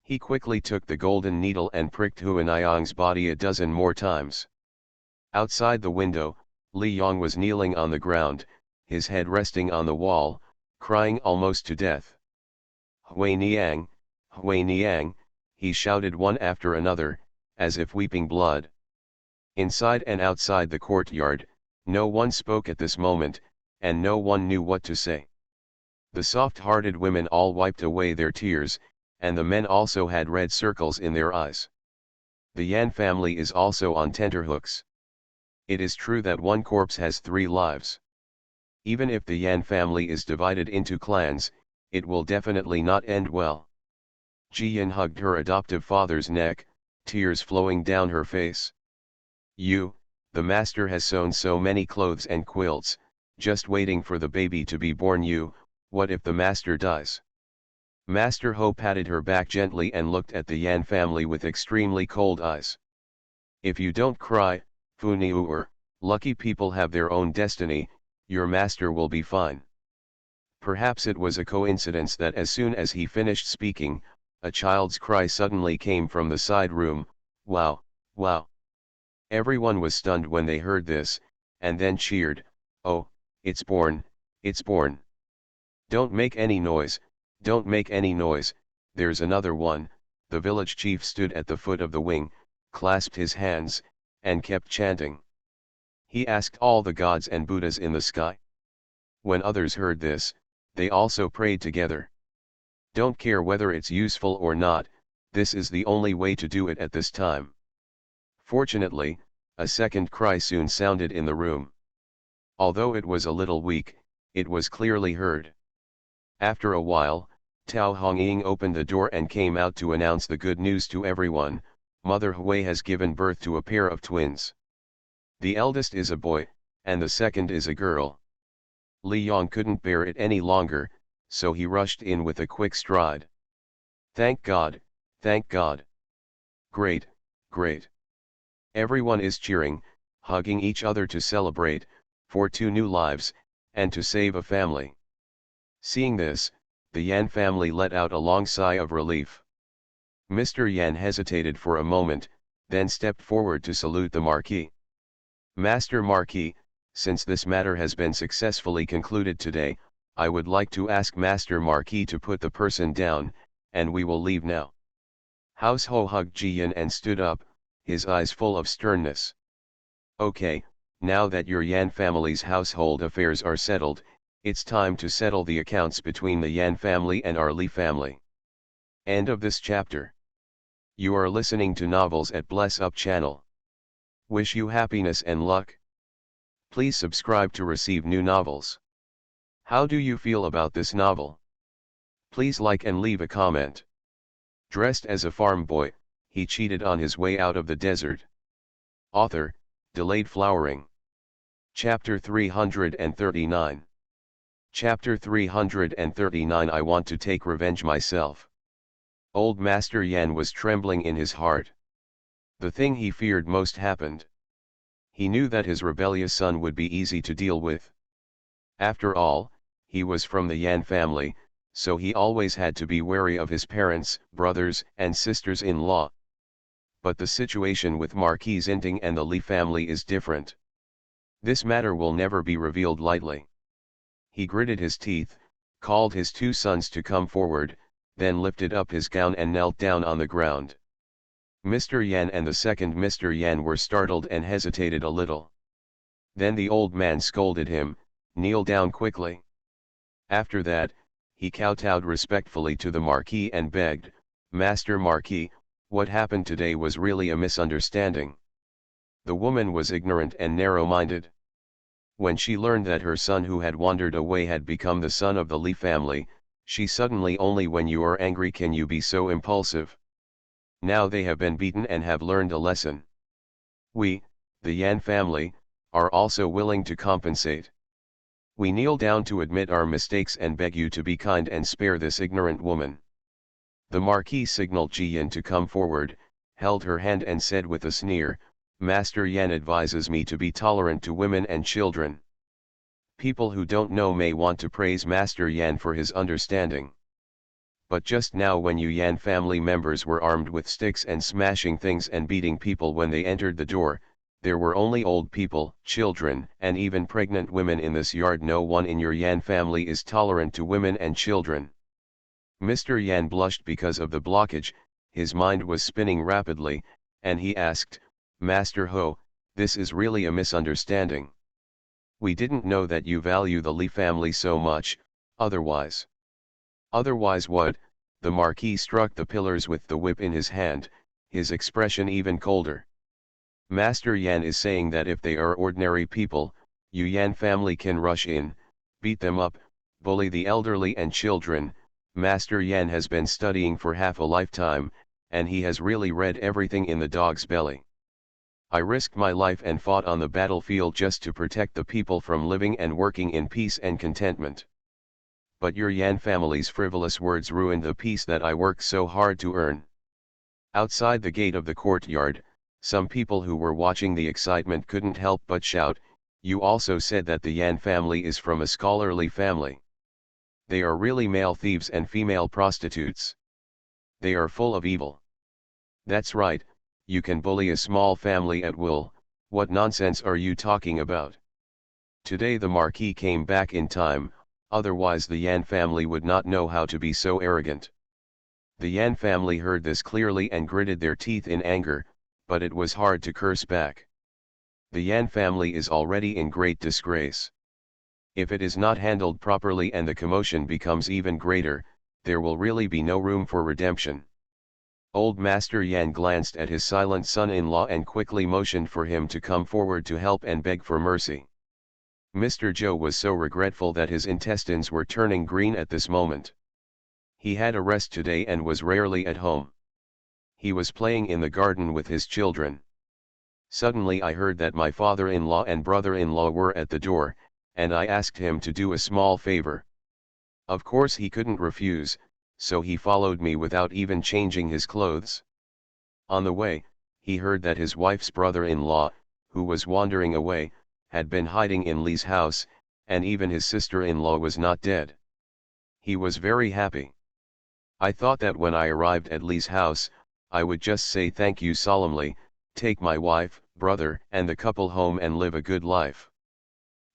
He quickly took the golden needle and pricked Huanayang's body a dozen more times. Outside the window, Li Yong was kneeling on the ground, his head resting on the wall, crying almost to death. Hui Niang, he shouted one after another, as if weeping blood. Inside and outside the courtyard, no one spoke at this moment, and no one knew what to say. The soft-hearted women all wiped away their tears, and the men also had red circles in their eyes. The Yan family is also on tenterhooks. It is true that one corpse has 3 lives. Even if the Yan family is divided into clans, it will definitely not end well. Ji-yin hugged her adoptive father's neck, tears flowing down her face. The master has sewn so many clothes and quilts, just waiting for the baby to be born. What if the master dies? Master Ho patted her back gently and looked at the Yan family with extremely cold eyes. If you don't cry, Funiuer, lucky people have their own destiny, your master will be fine. Perhaps it was a coincidence that as soon as he finished speaking, a child's cry suddenly came from the side room. Wow, wow. Everyone was stunned when they heard this, and then cheered, oh, it's born, it's born. Don't make any noise, don't make any noise, there's another one. The village chief stood at the foot of the wing, clasped his hands, and kept chanting. He asked all the gods and Buddhas in the sky. When others heard this, they also prayed together. Don't care whether it's useful or not, this is the only way to do it at this time. Fortunately, a second cry soon sounded in the room. Although it was a little weak, it was clearly heard. After a while, Tao Hongying opened the door and came out to announce the good news to everyone. Mother Hui has given birth to a pair of twins. The eldest is a boy, and the second is a girl. Li Yong couldn't bear it any longer, so he rushed in with a quick stride. Thank God, thank God. Great, great. Everyone is cheering, hugging each other to celebrate, for 2 new lives, and to save a family. Seeing this, the Yan family let out a long sigh of relief. Mr. Yan hesitated for a moment, then stepped forward to salute the Marquis. Master Marquis, since this matter has been successfully concluded today, I would like to ask Master Marquis to put the person down, and we will leave now. House Ho hugged Ji-yin and stood up, his eyes full of sternness. Okay, now that your Yan family's household affairs are settled, it's time to settle the accounts between the Yan family and our Li family. End of this chapter. You are listening to Novels at Bless Up channel. Wish you happiness and luck. Please subscribe to receive new novels. How do you feel about this novel? Please like and leave a comment. Dressed as a farm boy, he cheated on his way out of the desert. Author, Delayed Flowering. Chapter 339. Chapter 339. I want to take revenge myself. Old Master Yan was trembling in his heart. The thing he feared most happened. He knew that his rebellious son would be easy to deal with. After all, he was from the Yan family, so he always had to be wary of his parents, brothers, and sisters-in-law. But the situation with Marquis Xinting and the Li family is different. This matter will never be revealed lightly. He gritted his teeth, called his 2 sons to come forward, then lifted up his gown and knelt down on the ground. Mr. Yan and the second Mr. Yan were startled and hesitated a little. Then the old man scolded him, "Kneel down quickly." After that, he kowtowed respectfully to the Marquis and begged, "Master Marquis, what happened today was really a misunderstanding." The woman was ignorant and narrow-minded. When she learned that her son who had wandered away had become the son of the Li family, she suddenly only when you are angry can you be so impulsive. Now they have been beaten and have learned a lesson. We, the Yan family, are also willing to compensate. We kneel down to admit our mistakes and beg you to be kind and spare this ignorant woman. The Marquis signaled Ji-yin to come forward, held her hand and said with a sneer, "Master Yan advises me to be tolerant to women and children. People who don't know may want to praise Master Yan for his understanding. But just now when you Yan family members were armed with sticks and smashing things and beating people when they entered the door, there were only old people, children, and even pregnant women in this yard. No one in your Yan family is tolerant to women and children." Mr. Yan blushed because of the blockage, his mind was spinning rapidly, and he asked, "Master Ho, this is really a misunderstanding. We didn't know that you value the Li family so much, otherwise. Otherwise what? The Marquis struck the pillars with the whip in his hand, his expression even colder. Master Yan is saying that if they are ordinary people, you Yan family can rush in, beat them up, bully the elderly and children. Master Yan has been studying for half a lifetime, and he has really read everything in the dog's belly. I risked my life and fought on the battlefield just to protect the people from living and working in peace and contentment. But your Yan family's frivolous words ruined the peace that I worked so hard to earn. Outside the gate of the courtyard, some people who were watching the excitement couldn't help but shout, "You also said that the Yan family is from a scholarly family. They are really male thieves and female prostitutes. They are full of evil." That's right, you can bully a small family at will. What nonsense are you talking about? Today the Marquis came back in time, otherwise the Yan family would not know how to be so arrogant. The Yan family heard this clearly and gritted their teeth in anger, but it was hard to curse back. The Yan family is already in great disgrace. If it is not handled properly and the commotion becomes even greater, there will really be no room for redemption. Old Master Yan glanced at his silent son-in-law and quickly motioned for him to come forward to help and beg for mercy. Mr. Zhou was so regretful that his intestines were turning green at this moment. He had a rest today and was rarely at home. He was playing in the garden with his children. Suddenly I heard that my father-in-law and brother-in-law were at the door, and I asked him to do a small favor. Of course he couldn't refuse, so he followed me without even changing his clothes. On the way, he heard that his wife's brother-in-law, who was wandering away, had been hiding in Li's house, and even his sister-in-law was not dead. He was very happy. I thought that when I arrived at Li's house, I would just say thank you solemnly, take my wife, brother, and the couple home and live a good life.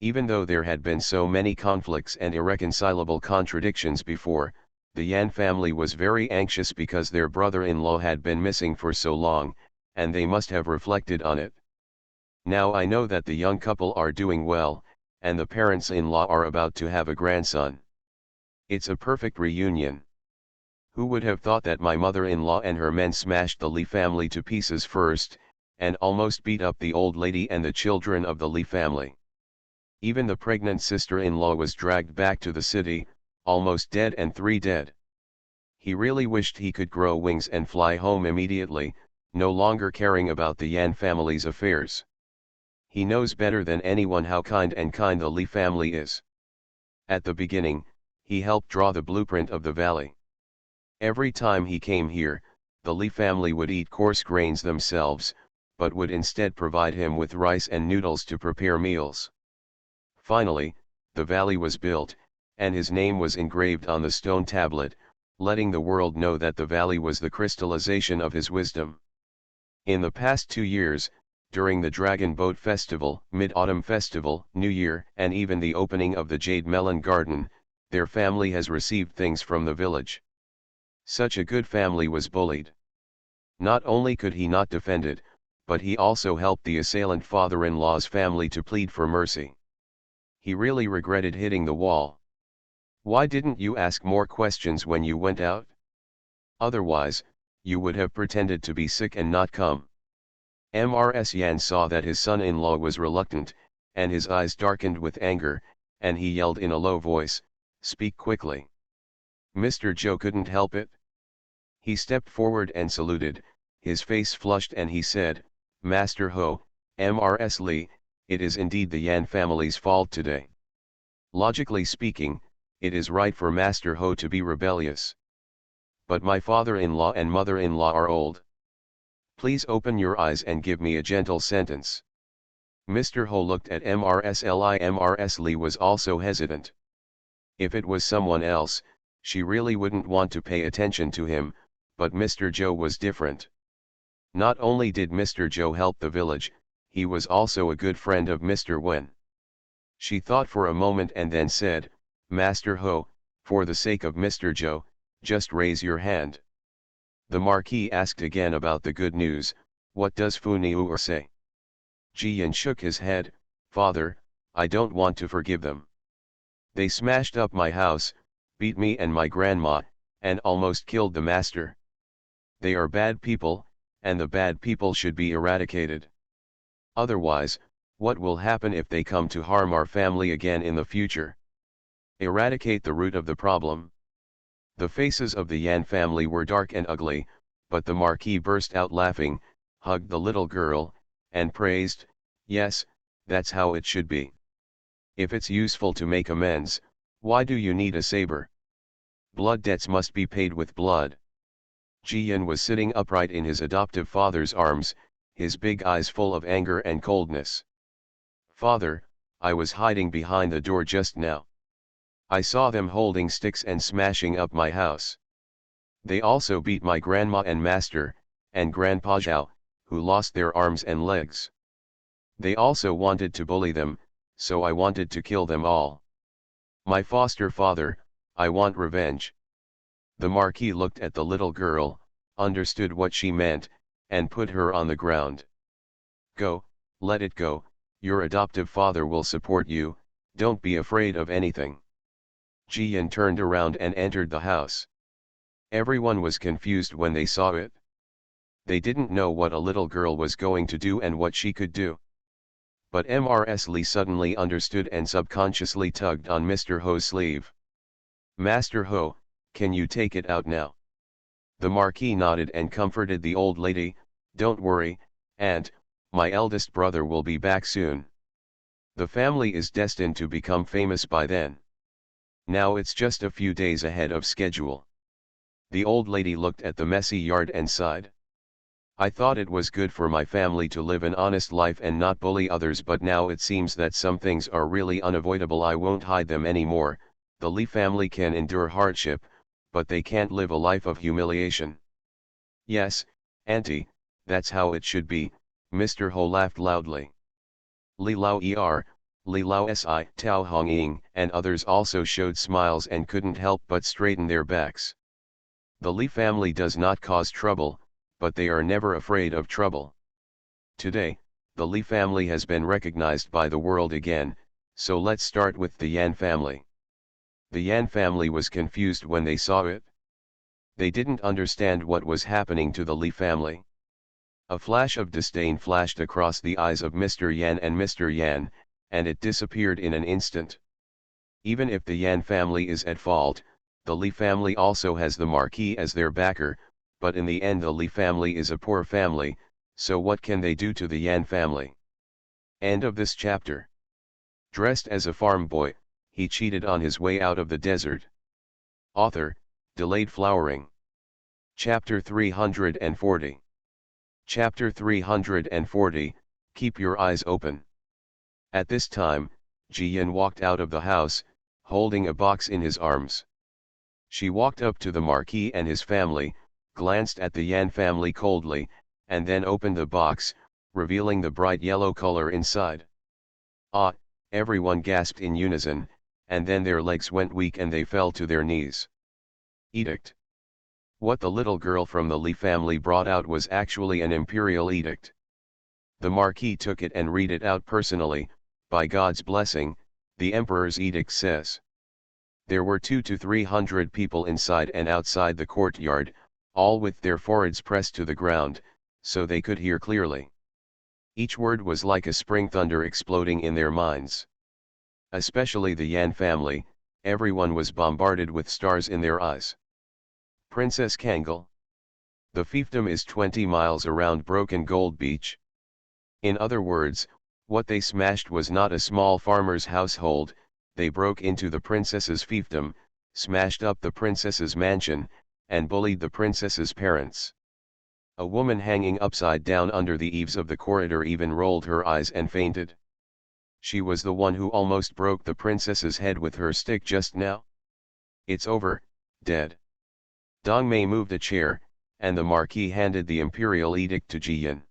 Even though there had been so many conflicts and irreconcilable contradictions before, the Yan family was very anxious because their brother-in-law had been missing for so long, and they must have reflected on it. Now I know that the young couple are doing well, and the parents-in-law are about to have a grandson. It's a perfect reunion. Who would have thought that my mother-in-law and her men smashed the Li family to pieces first, and almost beat up the old lady and the children of the Li family. Even the pregnant sister-in-law was dragged back to the city, almost dead and 3 dead. He really wished he could grow wings and fly home immediately, no longer caring about the Yan family's affairs. He knows better than anyone how kind the Li family is. At the beginning, he helped draw the blueprint of the valley. Every time he came here, the Li family would eat coarse grains themselves, but would instead provide him with rice and noodles to prepare meals. Finally, the valley was built, and his name was engraved on the stone tablet, letting the world know that the valley was the crystallization of his wisdom. In the past 2 years, during the Dragon Boat Festival, Mid-Autumn Festival, New Year, and even the opening of the Jade Melon Garden, their family has received things from the village. Such a good family was bullied. Not only could he not defend it, but he also helped the assailant father-in-law's family to plead for mercy. He really regretted hitting the wall. Why didn't you ask more questions when you went out? Otherwise, you would have pretended to be sick and not come. Mrs. Yan saw that his son-in-law was reluctant, and his eyes darkened with anger, and he yelled in a low voice, "Speak quickly." Mr. Zhou couldn't help it. He stepped forward and saluted, his face flushed, and he said, "Master Ho, Mrs. Li, it is indeed the Yan family's fault today. Logically speaking, it is right for Master Ho to be rebellious. But my father-in-law and mother-in-law are old. Please open your eyes and give me a gentle sentence." Mr. Ho looked at Mrs. Li. Mrs. Li was also hesitant. If it was someone else, she really wouldn't want to pay attention to him, but Mr. Zhou was different. Not only did Mr. Zhou help the village, he was also a good friend of Mr. Wen. She thought for a moment and then said, "Master Ho, for the sake of Mr. Zhou, just raise your hand." The Marquis asked again about the good news, "What does Fu Niuer say?" Ji Yan shook his head, "Father, I don't want to forgive them. They smashed up my house, beat me and my grandma, and almost killed the master. They are bad people, and the bad people should be eradicated. Otherwise, what will happen if they come to harm our family again in the future? Eradicate the root of the problem. The faces of the Yan family were dark and ugly, but the Marquis burst out laughing, hugged the little girl, and praised, "Yes, that's how it should be. If it's useful to make amends, why do you need a saber? Blood debts must be paid with blood." Jiyan was sitting upright in his adoptive father's arms, his big eyes full of anger and coldness. "Father, I was hiding behind the door just now. I saw them holding sticks and smashing up my house. They also beat my grandma and master, and Grandpa Zhao, who lost their arms and legs. They also wanted to bully them, so I wanted to kill them all. My foster father, I want revenge." The Marquis looked at the little girl, understood what she meant, and put her on the ground. "Go, let it go, your adoptive father will support you, don't be afraid of anything." Jiyan turned around and entered the house. Everyone was confused when they saw it. They didn't know what a little girl was going to do and what she could do. But Mrs. Li suddenly understood and subconsciously tugged on Mr. Ho's sleeve. "Master Ho, can you take it out now?" The Marquis nodded and comforted the old lady, "Don't worry, Aunt, my eldest brother will be back soon. The family is destined to become famous by then. Now it's just a few days ahead of schedule." The old lady looked at the messy yard and sighed. "I thought it was good for my family to live an honest life and not bully others, but now it seems that some things are really unavoidable. I won't hide them anymore. The Li family can endure hardship, but they can't live a life of humiliation." "Yes, Auntie, that's how it should be," Mr. Ho laughed loudly. Li Lao Li Lao Si, Tao Hongying, and others also showed smiles and couldn't help but straighten their backs. The Li family does not cause trouble, but they are never afraid of trouble. Today, the Li family has been recognized by the world again, so let's start with the Yan family. The Yan family was confused when they saw it. They didn't understand what was happening to the Li family. A flash of disdain flashed across the eyes of Mr. Yan and Mr. Yan, and it disappeared in an instant. Even if the Yan family is at fault, the Li family also has the Marquis as their backer, but in the end the Li family is a poor family, so what can they do to the Yan family? End of this chapter. Dressed as a farm boy, he cheated on his way out of the desert. Author, Delayed Flowering. Chapter 340. Chapter 340, Keep Your Eyes Open. At this time, Jiyan walked out of the house, holding a box in his arms. She walked up to the Marquis and his family, glanced at the Yan family coldly, and then opened the box, revealing the bright yellow color inside. "Ah!" everyone gasped in unison, and then their legs went weak and they fell to their knees. Edict. What the little girl from the Li family brought out was actually an imperial edict. The Marquis took it and read it out personally. "By God's blessing," the Emperor's edict says. There were 200 to 300 people inside and outside the courtyard, all with their foreheads pressed to the ground, so they could hear clearly. Each word was like a spring thunder exploding in their minds. Especially the Yan family, everyone was bombarded with stars in their eyes. Princess Kangal. The fiefdom is 20 miles around Broken Gold Beach. In other words, what they smashed was not a small farmer's household. They broke into the princess's fiefdom, smashed up the princess's mansion, and bullied the princess's parents. A woman hanging upside down under the eaves of the corridor even rolled her eyes and fainted. She was the one who almost broke the princess's head with her stick just now. "It's over, dead." Dong Mei moved a chair, and the Marquis handed the imperial edict to Jiyan.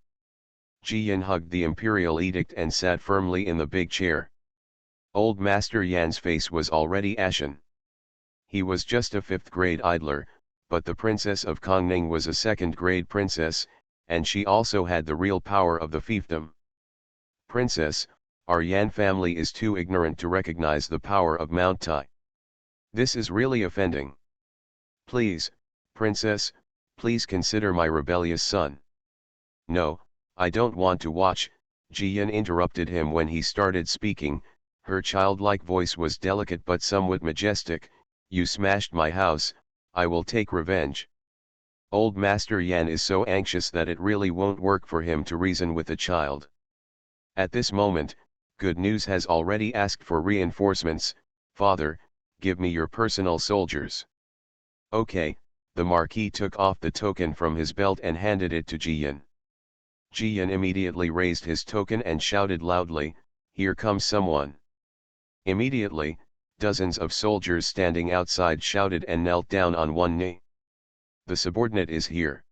Jiyan hugged the imperial edict and sat firmly in the big chair. Old Master Yan's face was already ashen. He was just a 5th-grade idler, but the Princess of Kongning was a 2nd-grade princess, and she also had the real power of the fiefdom. "Princess, our Yan family is too ignorant to recognize the power of Mount Tai. This is really offending. Please, princess, please consider my rebellious son. No, I don't want to watch, Jiyan interrupted him when he started speaking. Her childlike voice was delicate but somewhat majestic. You smashed my house, I will take revenge. Old Master Yan is so anxious that it really won't work for him to reason with a child. At this moment, Good News has already asked for reinforcements. Father, give me your personal soldiers. Okay, the Marquis took off the token from his belt and handed it to Jiyan. Jiyan immediately raised his token and shouted loudly, "Here comes someone." Immediately, dozens of soldiers standing outside shouted and knelt down on one knee. The subordinate is here.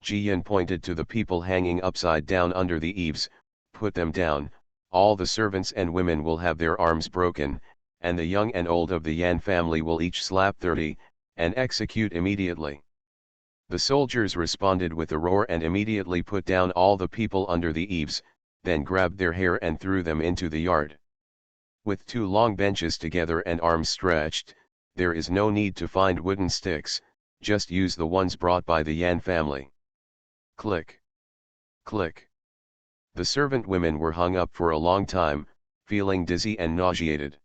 Jiyan pointed to the people hanging upside down under the eaves. Put them down, all the servants and women will have their arms broken, and the young and old of the Yan family will each slap 30, and execute immediately. The soldiers responded with a roar and immediately put down all the people under the eaves, then grabbed their hair and threw them into the yard. With 2 long benches together and arms stretched, there is no need to find wooden sticks, just use the ones brought by the Yan family. Click. Click. The servant women were hung up for a long time, feeling dizzy and nauseated.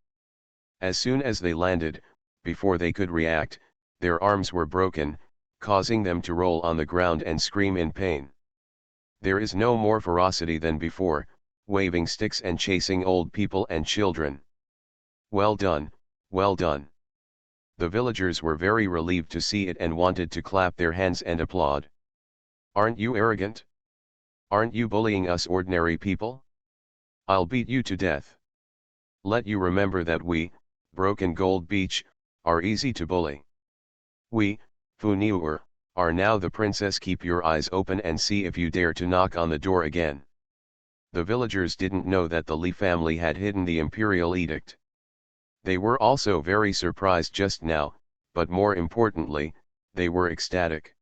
As soon as they landed, before they could react, their arms were broken, causing them to roll on the ground and scream in pain. There is no more ferocity than before, waving sticks and chasing old people and children. Well done, well done. The villagers were very relieved to see it and wanted to clap their hands and applaud. Aren't you arrogant? Aren't you bullying us ordinary people? I'll beat you to death. Let you remember that we, Broken Gold Beach, are easy to bully. We, Funiur, are now the princess. Keep your eyes open and see if you dare to knock on the door again. The villagers didn't know that the Li family had hidden the imperial edict. They were also very surprised just now, but more importantly, they were ecstatic.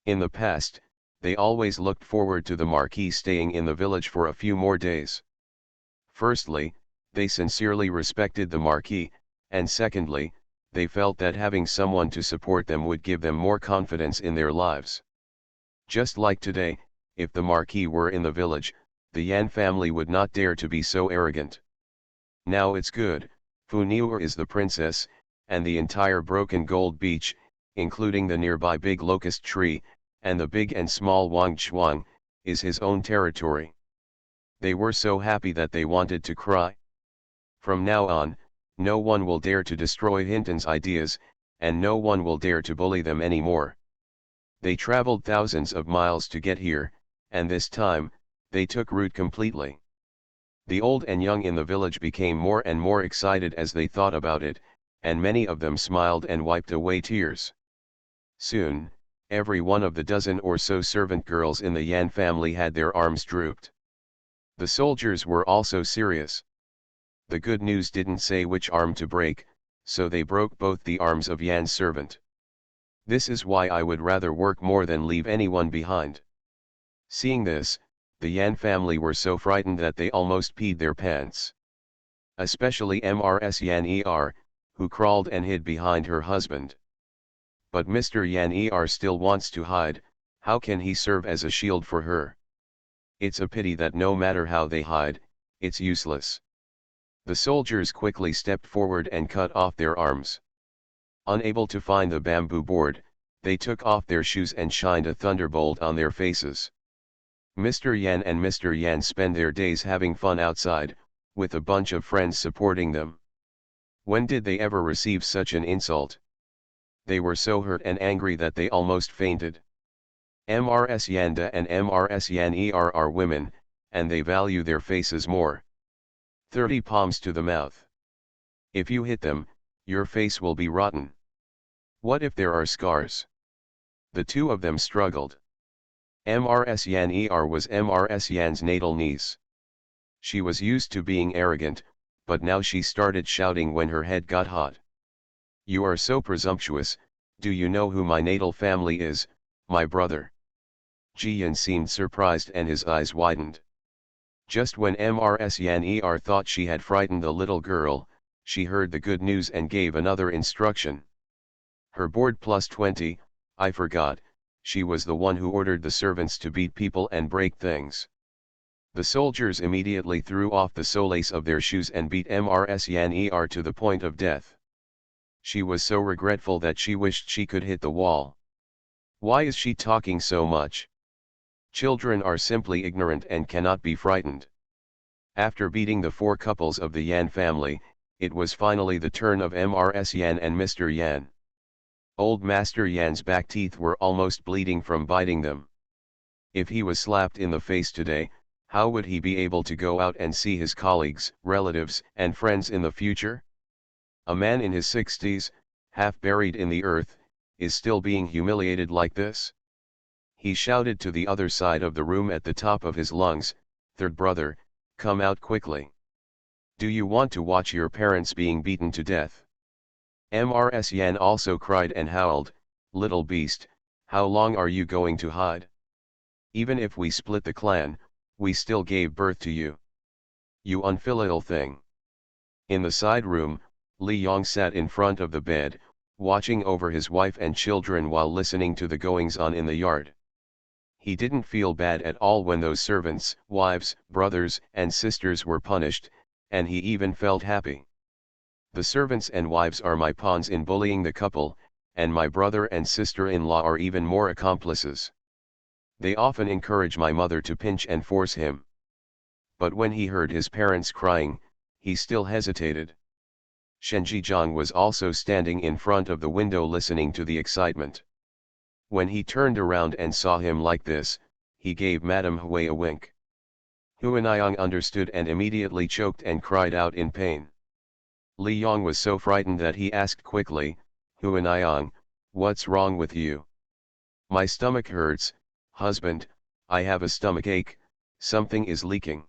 In the past, they always looked forward to the Marquis staying in the village for a few more days. Firstly, they sincerely respected the Marquis, and secondly, they felt that having someone to support them would give them more confidence in their lives. Just like today, if the Marquis were in the village, the Yan family would not dare to be so arrogant. Now it's good, Funiur is the princess, and the entire Broken Gold Beach, including the nearby big locust tree, and the big and small Wangchuang, is his own territory. They were so happy that they wanted to cry. From now on, no one will dare to destroy Hinton's ideas, and no one will dare to bully them anymore. They traveled thousands of miles to get here, and this time, they took root completely. The old and young in the village became more and more excited as they thought about it, and many of them smiled and wiped away tears. Soon, every one of the dozen or so servant girls in the Yan family had their arms drooped. The soldiers were also serious. The Good News didn't say which arm to break, so they broke both the arms of Yan's servant. This is why I would rather work more than leave anyone behind. Seeing this, the Yan family were so frightened that they almost peed their pants. Especially Mrs. Yan Er, who crawled and hid behind her husband. But Mr. Yan Er still wants to hide. How can he serve as a shield for her? It's a pity that no matter how they hide, it's useless. The soldiers quickly stepped forward and cut off their arms. Unable to find the bamboo board, they took off their shoes and shined a thunderbolt on their faces. Mr. Yan and Mr. Yan spend their days having fun outside, with a bunch of friends supporting them. When did they ever receive such an insult? They were so hurt and angry that they almost fainted. Mrs. Yanda and Mrs. Yan Er are women, and they value their faces more. 30 palms to the mouth. If you hit them, your face will be rotten. What if there are scars? The two of them struggled. Mrs. Yan Er was Mrs. Yan's natal niece. She was used to being arrogant, but now she started shouting when her head got hot. You are so presumptuous, do you know who my natal family is, my brother? Jiyan seemed surprised and his eyes widened. Just when Mrs. Yan thought she had frightened the little girl, she heard the good news and gave another instruction. Her board plus 20, I forgot, she was the one who ordered the servants to beat people and break things. The soldiers immediately threw off the solace of their shoes and beat Mrs. Yan to the point of death. She was so regretful that she wished she could hit the wall. Why is she talking so much? Children are simply ignorant and cannot be frightened. After beating the 4 couples of the Yan family, it was finally the turn of Mrs. Yan and Mr. Yan. Old Master Yan's back teeth were almost bleeding from biting them. If he was slapped in the face today, how would he be able to go out and see his colleagues, relatives, and friends in the future? A man in his 60s, half buried in the earth, is still being humiliated like this? He shouted to the other side of the room at the top of his lungs, "Third brother, come out quickly. Do you want to watch your parents being beaten to death?" Mrs. Yan also cried and howled, "Little beast, how long are you going to hide? Even if we split the clan, we still gave birth to you. You unfilial thing." In the side room, Li Yong sat in front of the bed, watching over his wife and children while listening to the goings-on in the yard. He didn't feel bad at all when those servants, wives, brothers, and sisters were punished, and he even felt happy. The servants and wives are my pawns in bullying the couple, and my brother and sister-in-law are even more accomplices. They often encourage my mother to pinch and force him. But when he heard his parents crying, he still hesitated. Shen Zhijiang was also standing in front of the window listening to the excitement. When he turned around and saw him like this, he gave Madame Hui a wink. Huaniyang understood and immediately choked and cried out in pain. Li Yong was so frightened that he asked quickly, "Huaniyang, what's wrong with you?" "My stomach hurts, husband, I have a stomach ache, something is leaking."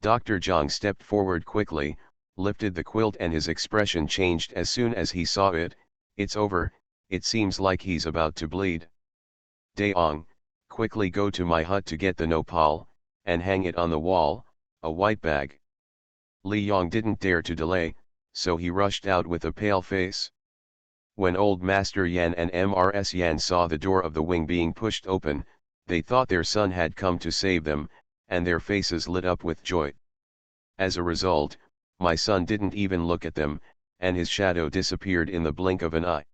Dr. Zhang stepped forward quickly, lifted the quilt, and his expression changed as soon as he saw it. "It's over, it seems like he's about to bleed. Daong, quickly go to my hut to get the nopal, and hang it on the wall, a white bag." Li Yong didn't dare to delay, so he rushed out with a pale face. When old Master Yan and Mrs. Yan saw the door of the wing being pushed open, they thought their son had come to save them, and their faces lit up with joy. As a result, my son didn't even look at them, and his shadow disappeared in the blink of an eye.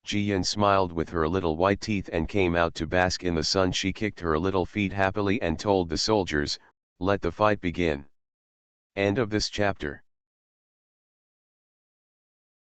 Ji-Yin smiled with her little white teeth and came out to bask in the sun. She kicked her little feet happily and told the soldiers, "Let the fight begin." End of this chapter.